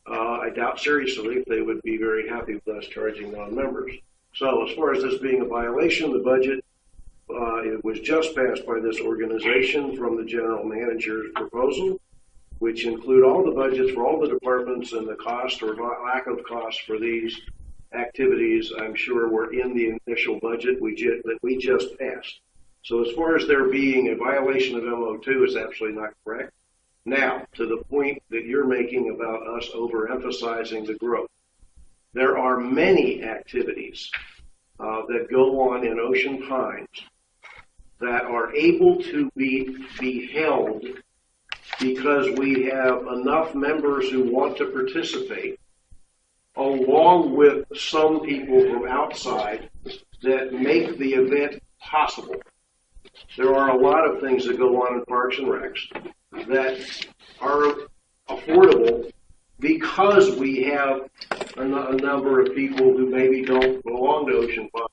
I doubt seriously if they would be very happy with us charging non-members. So as far as this being a violation, the budget, it was just passed by this organization from the general manager's proposal, which include all the budgets for all the departments, and the cost or lack of cost for these activities, I'm sure, were in the initial budget that we just passed. So as far as there being a violation of MO2 is absolutely not correct. Now, to the point that you're making about us overemphasizing the growth, there are many activities that go on in Ocean Pines that are able to be held because we have enough members who want to participate, along with some people from outside that make the event possible. There are a lot of things that go on in Parks and Recs that are affordable because we have a number of people who maybe don't belong to Ocean Pines,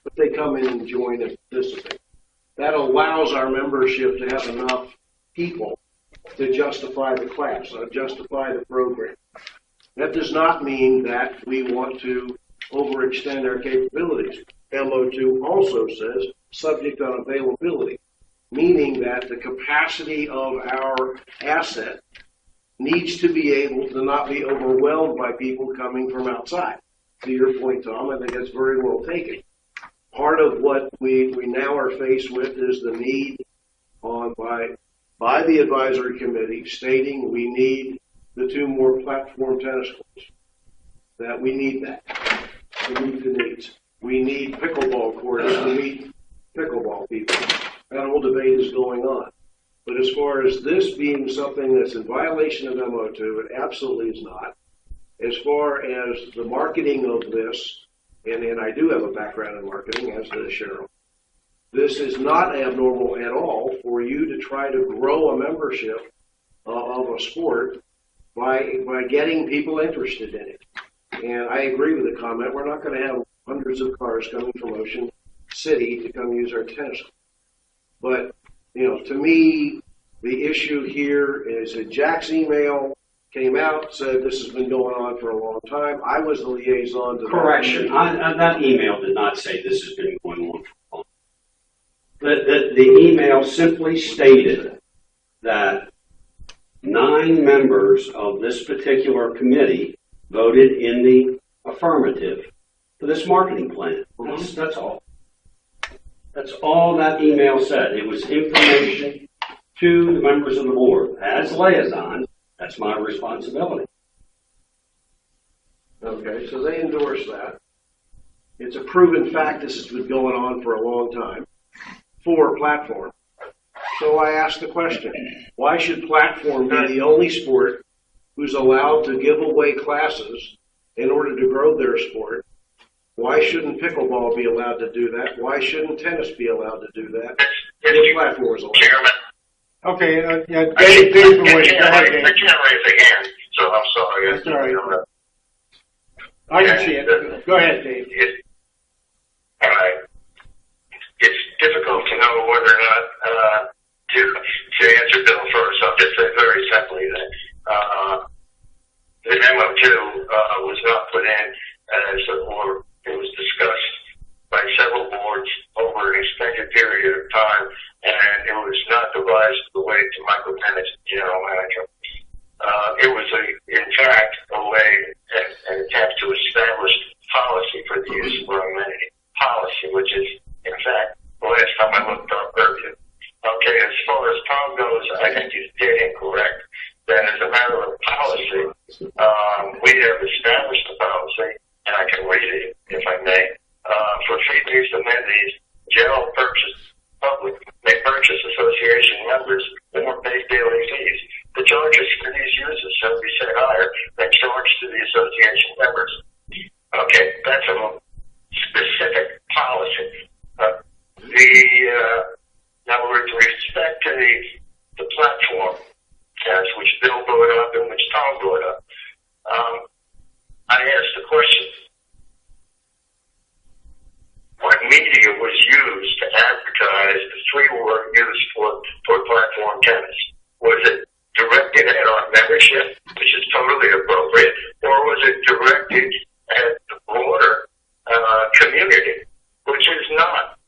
but they come in and join and participate. That allows our membership to have enough people to justify the class, justify the program. That does not mean that we want to overextend our capabilities. MO2 also says subject on availability, meaning that the capacity of our asset needs to be able to not be overwhelmed by people coming from outside. To your point, Tom, I think that's very well taken. Part of what we now are faced with is the need by the advisory committee stating we need the 2 more platform tennis courts. That we need that to meet the needs. We need pickleball courts to meet pickleball people. That whole debate is going on. But as far as this being something that's in violation of MO2, it absolutely is not. As far as the marketing of this, and I do have a background in marketing, as does Cheryl, this is not abnormal at all for you to try to grow a membership of a sport by getting people interested in it. And I agree with the comment. We're not going to have hundreds of cars coming from Ocean City to come use our tennis court. But, to me, the issue here is that Jack's email came out, said this has been going on for a long time. I was the liaison to Correction. That email did not say this has been going on for a long time. The email simply stated that 9 members of this particular committee voted in the affirmative for this marketing plan. That's all. That's all that email said. It was information to the members of the board. As liaison, that's my responsibility. Okay, so they endorse that. It's a proven fact this has been going on for a long time for platform. So I asked the question, why should platform be the only sport who's allowed to give away classes in order to grow their sport? Why shouldn't pickleball be allowed to do that? Why shouldn't tennis be allowed to do that? If platform is allowed. Okay, Dave, been waiting. Go ahead, Dave. I can't raise a hand, so I'm sorry. That's all right. I can see it. Go ahead, Dave. All right. It's difficult to know whether or not to answer Bill first. I'll just say very simply that the MO2 was not put in as or it was discussed by several boards over an extended period of time, and it was not devised the way to Michael Penix, general manager. It was, in fact, a way, an attempt to establish policy for the use of our amenity. Policy, which is, in fact, the last time I looked up earlier. Okay, as far as Tom goes, I think he's dead incorrect. That as a matter of policy, we have established a policy, and I can read it, if I may, for fee-based amenities, general purchase, public may purchase association members that will pay daily fees. The charges for these uses shall be set higher than charged to the association members. Okay, that's a specific policy. Now, with respect to the platform test, which Bill brought up and which Tom brought up, I asked the question, media was used to advertise the free work used for platform tennis? Was it directed at our membership, which is totally appropriate, or was it directed at the broader community, which is not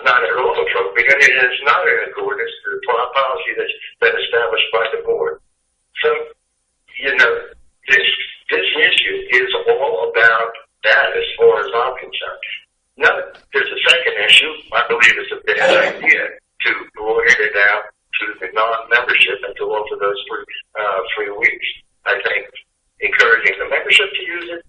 not at all appropriate, and it is not in accordance to the policy that's been established by the board. So, this issue is all about that as far as I'm concerned. Now, there's a second issue. I believe it's a bad idea to broaden it out to the non-membership and to offer those free weeks. I think encouraging the membership to use it,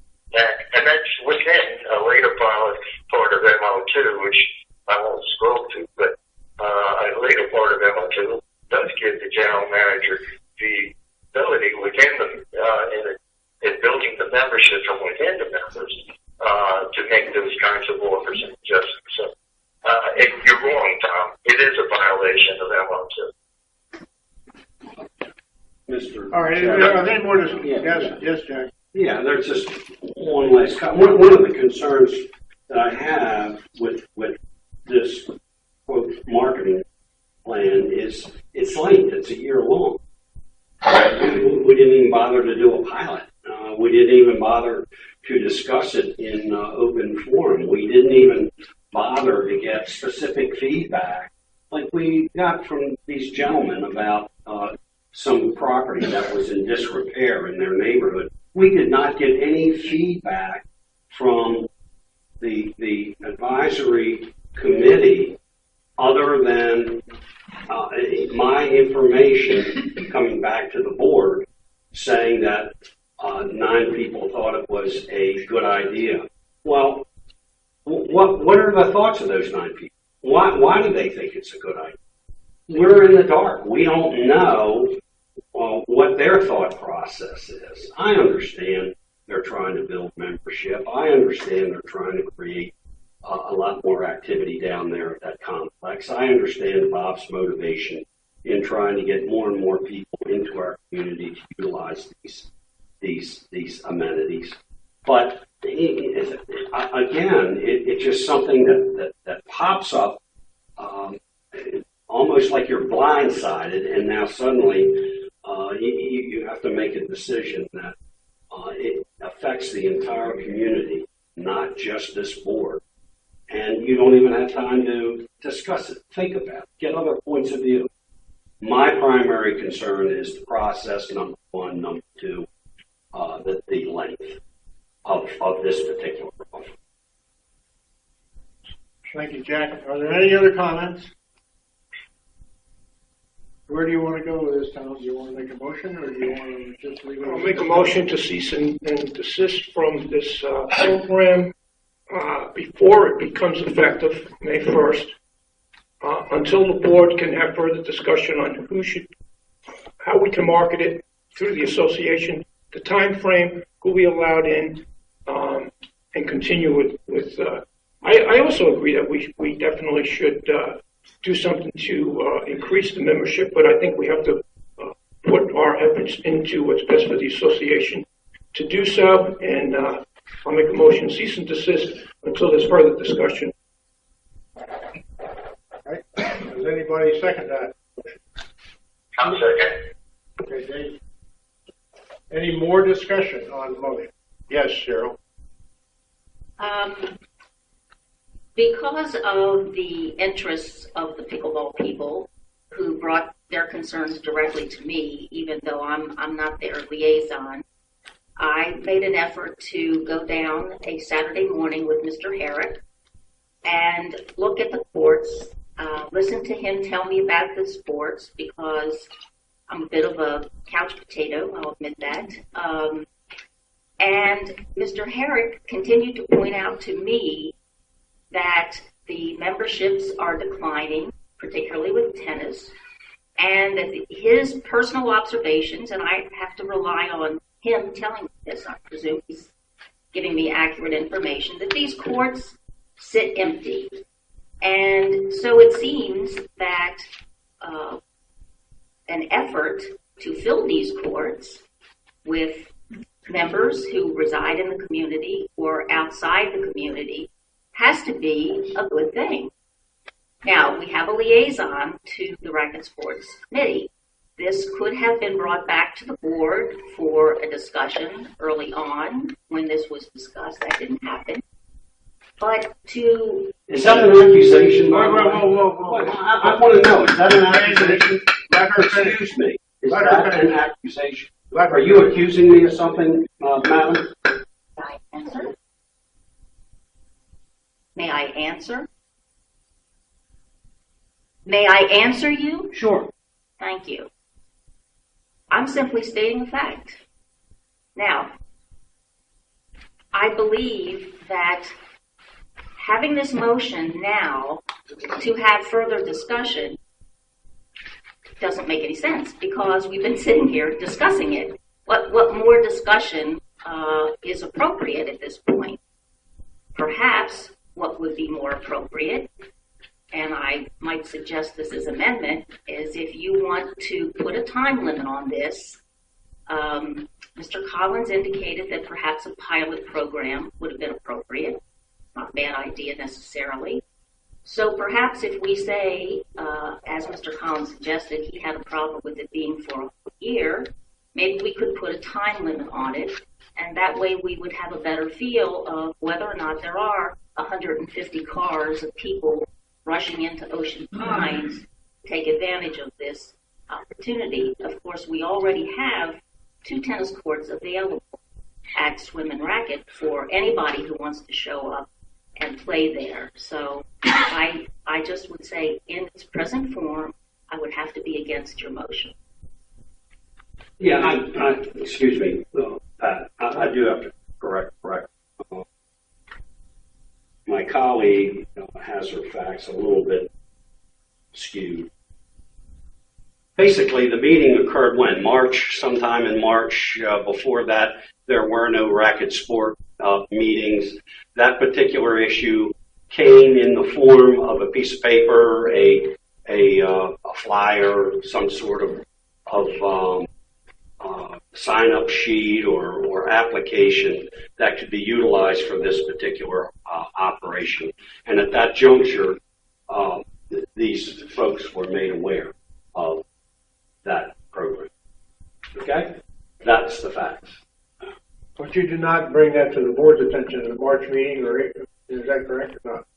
and that's within a later part of MO2, which I won't scroll to, but a later part of MO2 does give the general manager the ability within in building the membership from within the members to make those kinds of offers and adjustments. So you're wrong, Tom. It is a violation of MO2. Mr. All right, are there any more? Yes, Jack. Yeah, there's just one last comment. One of the concerns that I have with this quote marketing plan is it's length. It's a year long. We didn't even bother to do a pilot. We didn't even bother to discuss it in open forum. We didn't even bother to get specific feedback like we got from these gentlemen about some property that was in disrepair in their neighborhood. We did not get any feedback from the advisory committee other than my information coming back to the board saying that 9 people thought it was a good idea. Well, what are the thoughts of those 9 people? Why do they think it's a good idea? We're in the dark. We don't know what their thought process is. I understand they're trying to build membership. I understand they're trying to create a lot more activity down there at that complex. I understand Bob's motivation in trying to get more and more people into our community to utilize these amenities. But again, it's just something that pops up almost like you're blindsided, and now suddenly you have to make a decision that it affects the entire community, not just this board. And you don't even have time to discuss it, think about it, get other points of view. My primary concern is the process, number 1. Number 2, the length of this particular proposal. Thank you, Jack. Are there any other comments? Where do you want to go with this, Tom? Do you want to make a motion, or do you want to just leave it? I'll make a motion to cease and desist from this program before it becomes effective, May 1st, until the board can have further discussion on how we can market it through the association, the time frame, who we allowed in, and continue with. I also agree that we definitely should do something to increase the membership, but I think we have to put our efforts into what's best for the association to do so, and I'll make a motion, cease and desist until there's further discussion. Right. Does anybody second that? I'm second. Okay, Dave. Any more discussion on the motion? Yes, Cheryl. Because of the interests of the pickleball people who brought their concerns directly to me, even though I'm not their liaison, I made an effort to go down a Saturday morning with Mr. Herrick and look at the courts, listen to him tell me about the sports, because I'm a bit of a couch potato, I'll admit that. And Mr. Herrick continued to point out to me that the memberships are declining, particularly with tennis, and that his personal observations, and I have to rely on him telling me this, I presume he's giving me accurate information, that these courts sit empty. And so it seems that an effort to fill these courts with members who reside in the community or outside the community has to be a good thing. Now, we have a liaison to the Racket Sports Committee. This could have been brought back to the board for a discussion early on when this was discussed. That didn't happen. But to... Is that an accusation? Whoa. I want to know, is that an accusation? Excuse me. Is that an accusation? Are you accusing me of something, madam? May I answer? May I answer? May I answer you? Sure. Thank you. I'm simply stating a fact. Now, I believe that having this motion now to have further discussion doesn't make any sense because we've been sitting here discussing it. What more discussion is appropriate at this point? Perhaps what would be more appropriate, and I might suggest this as amendment, is if you want to put a time limit on this. Mr. Collins indicated that perhaps a pilot program would have been appropriate. Not a bad idea necessarily. So perhaps if we say, as Mr. Collins suggested, he had a problem with it being for a year, maybe we could put a time limit on it, and that way we would have a better feel of whether or not there are 150 cars of people rushing into Ocean Pines to take advantage of this opportunity. Of course, we already have 2 tennis courts available at Swim and Racket for anybody who wants to show up and play there. So I just would say in its present form, I would have to be against your motion. Yeah, excuse me, Pat, I do have to correct. My colleague has her facts a little bit skewed. Basically, the meeting occurred when? Sometime in March. Before that, there were no racket sport meetings. That particular issue came in the form of a piece of paper, a flyer, some sort of sign-up sheet or application that could be utilized for this particular operation. And at that juncture, these folks were made aware of that program. Okay? That's the facts. But you did not bring that to the board's attention at the March meeting, or is that correct or not?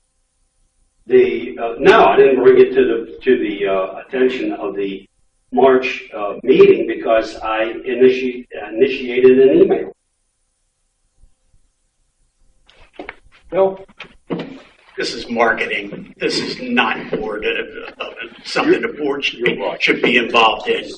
No, I didn't bring it to the attention of the March meeting because I initiated an email. Bill? This is marketing. This is not board something the board should be involved in.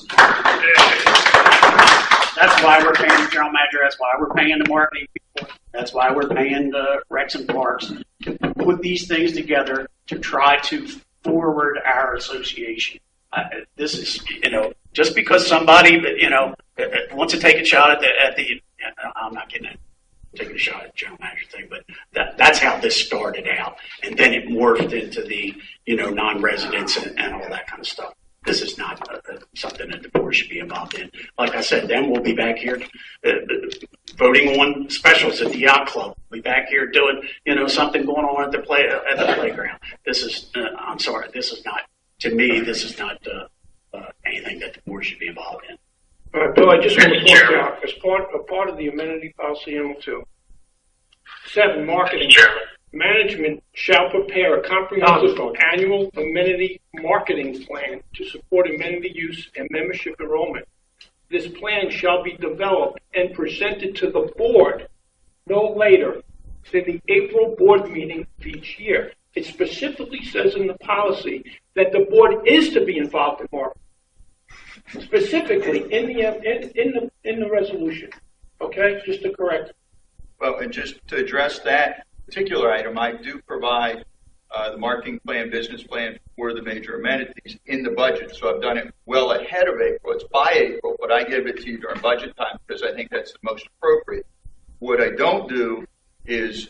That's why we're paying the general manager. That's why we're paying the marketing people. That's why we're paying the Recs and Parks to put these things together to try to forward our association. This is, just because somebody, wants to take a shot at the I'm not taking a shot at the general manager thing, but that's how this started out. And then it morphed into the, non-residents and all that kind of stuff. This is not something that the board should be involved in. Like I said, then we'll be back here voting on specials at the yacht club. We'll be back here doing, something going on at the playground. This is, I'm sorry, this is not, to me, this is not anything that the board should be involved in. All right, Bill, I just want to point out, as part of the amenity policy M2, 7, marketing. Management shall prepare a comprehensive annual amenity marketing plan to support amenity use and membership enrollment. This plan shall be developed and presented to the board no later than the April board meeting of each year. It specifically says in the policy that the board is to be involved in marketing. Specifically in the resolution. Okay, just to correct. Well, and just to address that particular item, I do provide the marketing plan, business plan for the major amenities in the budget. So I've done it well ahead of April. It's by April, but I give it to you during budget time because I think that's the most appropriate. What I don't do is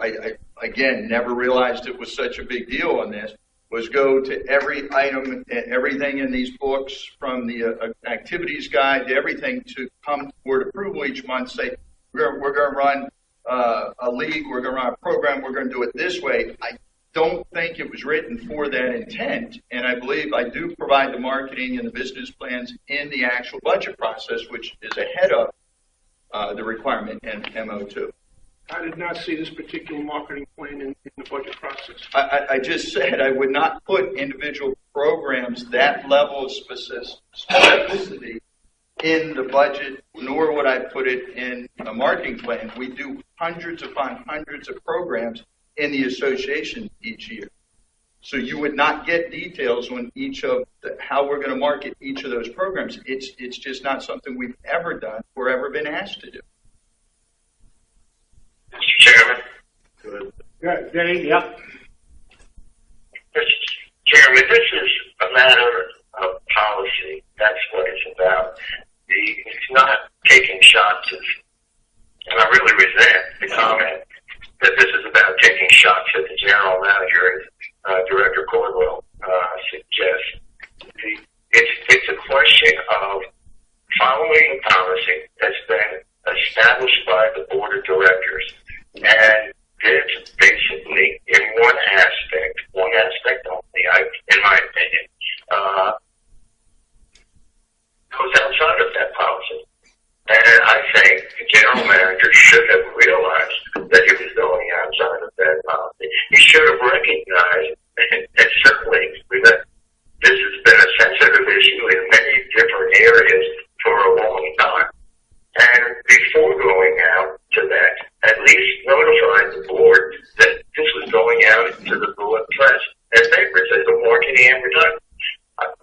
I again never realized it was such a big deal on this. was go to every item, everything in these books, from the activities guide to everything, to come toward approval each month, say, we're going to run a league, we're going to run a program, we're going to do it this way. I don't think it was written for that intent, and I believe I do provide the marketing and the business plans in the actual budget process, which is ahead of the requirement in MO2. I did not see this particular marketing plan in the budget process. I just said I would not put individual programs that level of specificity in the budget, nor would I put it in a marketing plan. We do hundreds upon hundreds of programs in the association each year. So you would not get details on each of how we're going to market each of those programs. It's just not something we've ever done or ever been asked to do. Mr. Chairman. Good. Dave, yep. Mr. Chairman, this is a matter of policy. That's what it's about. It's not taking shots at, and I really resent the comment that this is about taking shots at the general manager, as Director Cordwell suggests. It's a question of following a policy that's been established by the board of directors, and it's basically in one aspect only, in my opinion, goes outside of that policy. And I think the general manager should have realized that he was going outside of that policy. He should have recognized, and certainly that this has been a sensitive issue in many different areas for a long time. And before going out to that, at least notify the board that this was going out into the bullet press and papers as a marketing advertisement.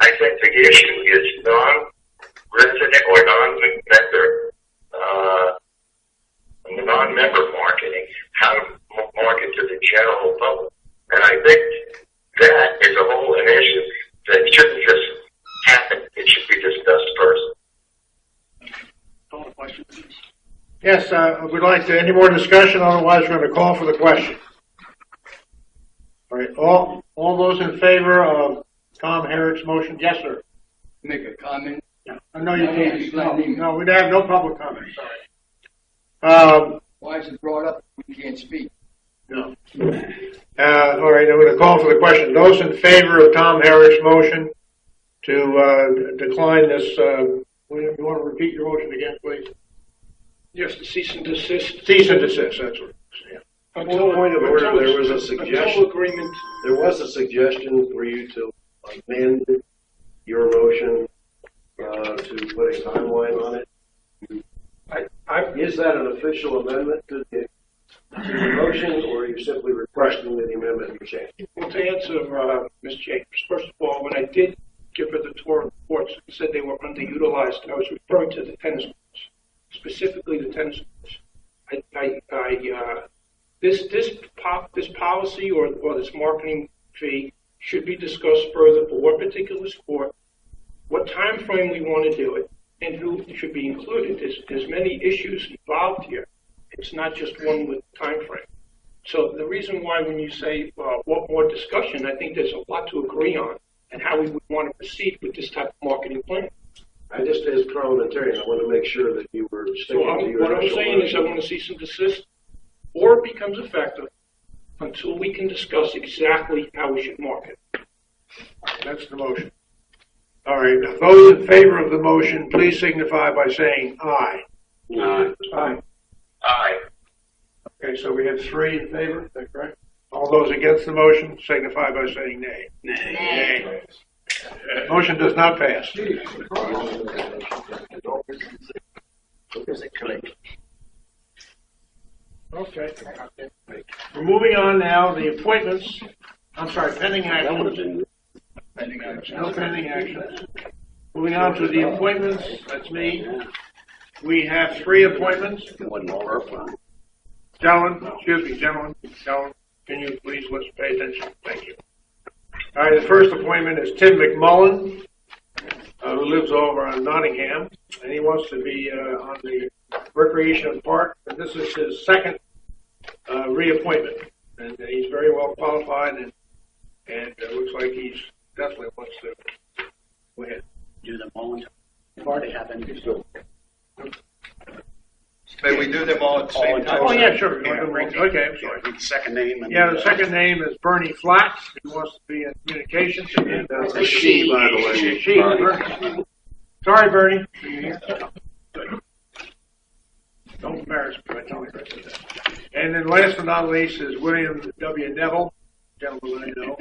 I think the issue is non-resident or non-member marketing, how to market to the general public. And I think that is a whole an issue that shouldn't just happen. It should be discussed first. Yes, we'd like to, any more discussion? Otherwise, we're going to call for the question. All right, all those in favor of Tom Herrick's motion? Yes, sir. Make a comment. No, you can't. No, we'd have no public comment. Sorry. Why is it brought up? We can't speak. No. All right, I'm going to call for the question. Those in favor of Tom Herrick's motion to decline this, you want to repeat your motion again, please? Yes, the cease and desist. Cease and desist, that's what. Yeah. Point of order, there was a suggestion. Agreement. There was a suggestion for you to amend your motion to put a timeline on it. Is that an official amendment to the motion, or are you simply requesting that the amendment be changed? Well, to answer Ms. Jacobs, first of all, when I did give her the tour of reports, I said they were underutilized. I was referring to the tennis courts, specifically the tennis courts. This policy or this marketing fee should be discussed further for what particular sport, what time frame we want to do it, and who should be included. There's many issues involved here. It's not just one with time frame. So the reason why when you say what more discussion, I think there's a lot to agree on and how we would want to proceed with this type of marketing plan. I just, as parliamentarian, I want to make sure that you were sticking to your what I'm saying is I want to cease and desist, or it becomes effective until we can discuss exactly how we should market. That's the motion. All right. Now, those in favor of the motion, please signify by saying aye. Aye. Aye. Aye. Okay, so we have 3 in favor. Is that correct? All those against the motion signify by saying nay. Nay. Motion does not pass. Okay. We're moving on now. The appointments. I'm sorry, pending action. No pending action. Moving on to the appointments. That's me. We have 3 appointments. Gentlemen, can you please let's pay attention? Thank you. All right, the first appointment is Tim McMullen, who lives over on Nottingham, and he wants to be on the Recreation Park. And this is his second reappointment, and he's very well qualified. And And it looks like he's definitely wants to go ahead. Do them all. I've already had them. May we do them all at the same time? Oh, yeah, sure. Yeah, Okay, I'm sorry. The second name. And Yeah, the second name is Bernie Flatts, who wants to be in communications. And, It's a she, by the way. She, Bernie. Sorry, Bernie. Don't embarrass me by telling her that. And then last but not least is William W. Neville, gentleman I know,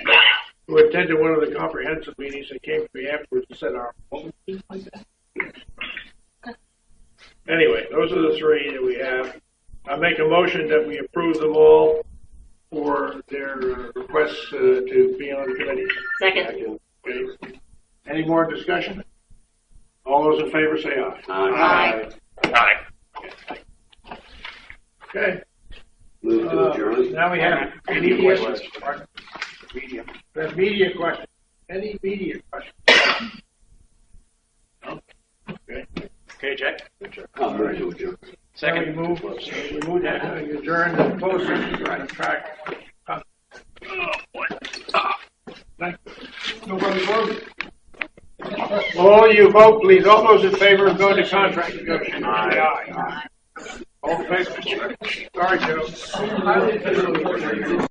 who attended one of the comprehensive meetings and came to me afterwards and said, Anyway, those are the three that we have. I make a motion that we approve them all for their requests to be on the committee. Second. Okay. Any more discussion? All those in favor say aye. Aye. Aye. Okay. Move to adjourn. Now we have any questions? The media question. Any media questions? No? Okay. Okay, Jack. I'll move to adjourn. Second. We move that adjourn the closed session right on track. Nobody voted. All you vote, please. All those in favor of going to contract negotiations. Aye. All in favor? Sorry, Joe.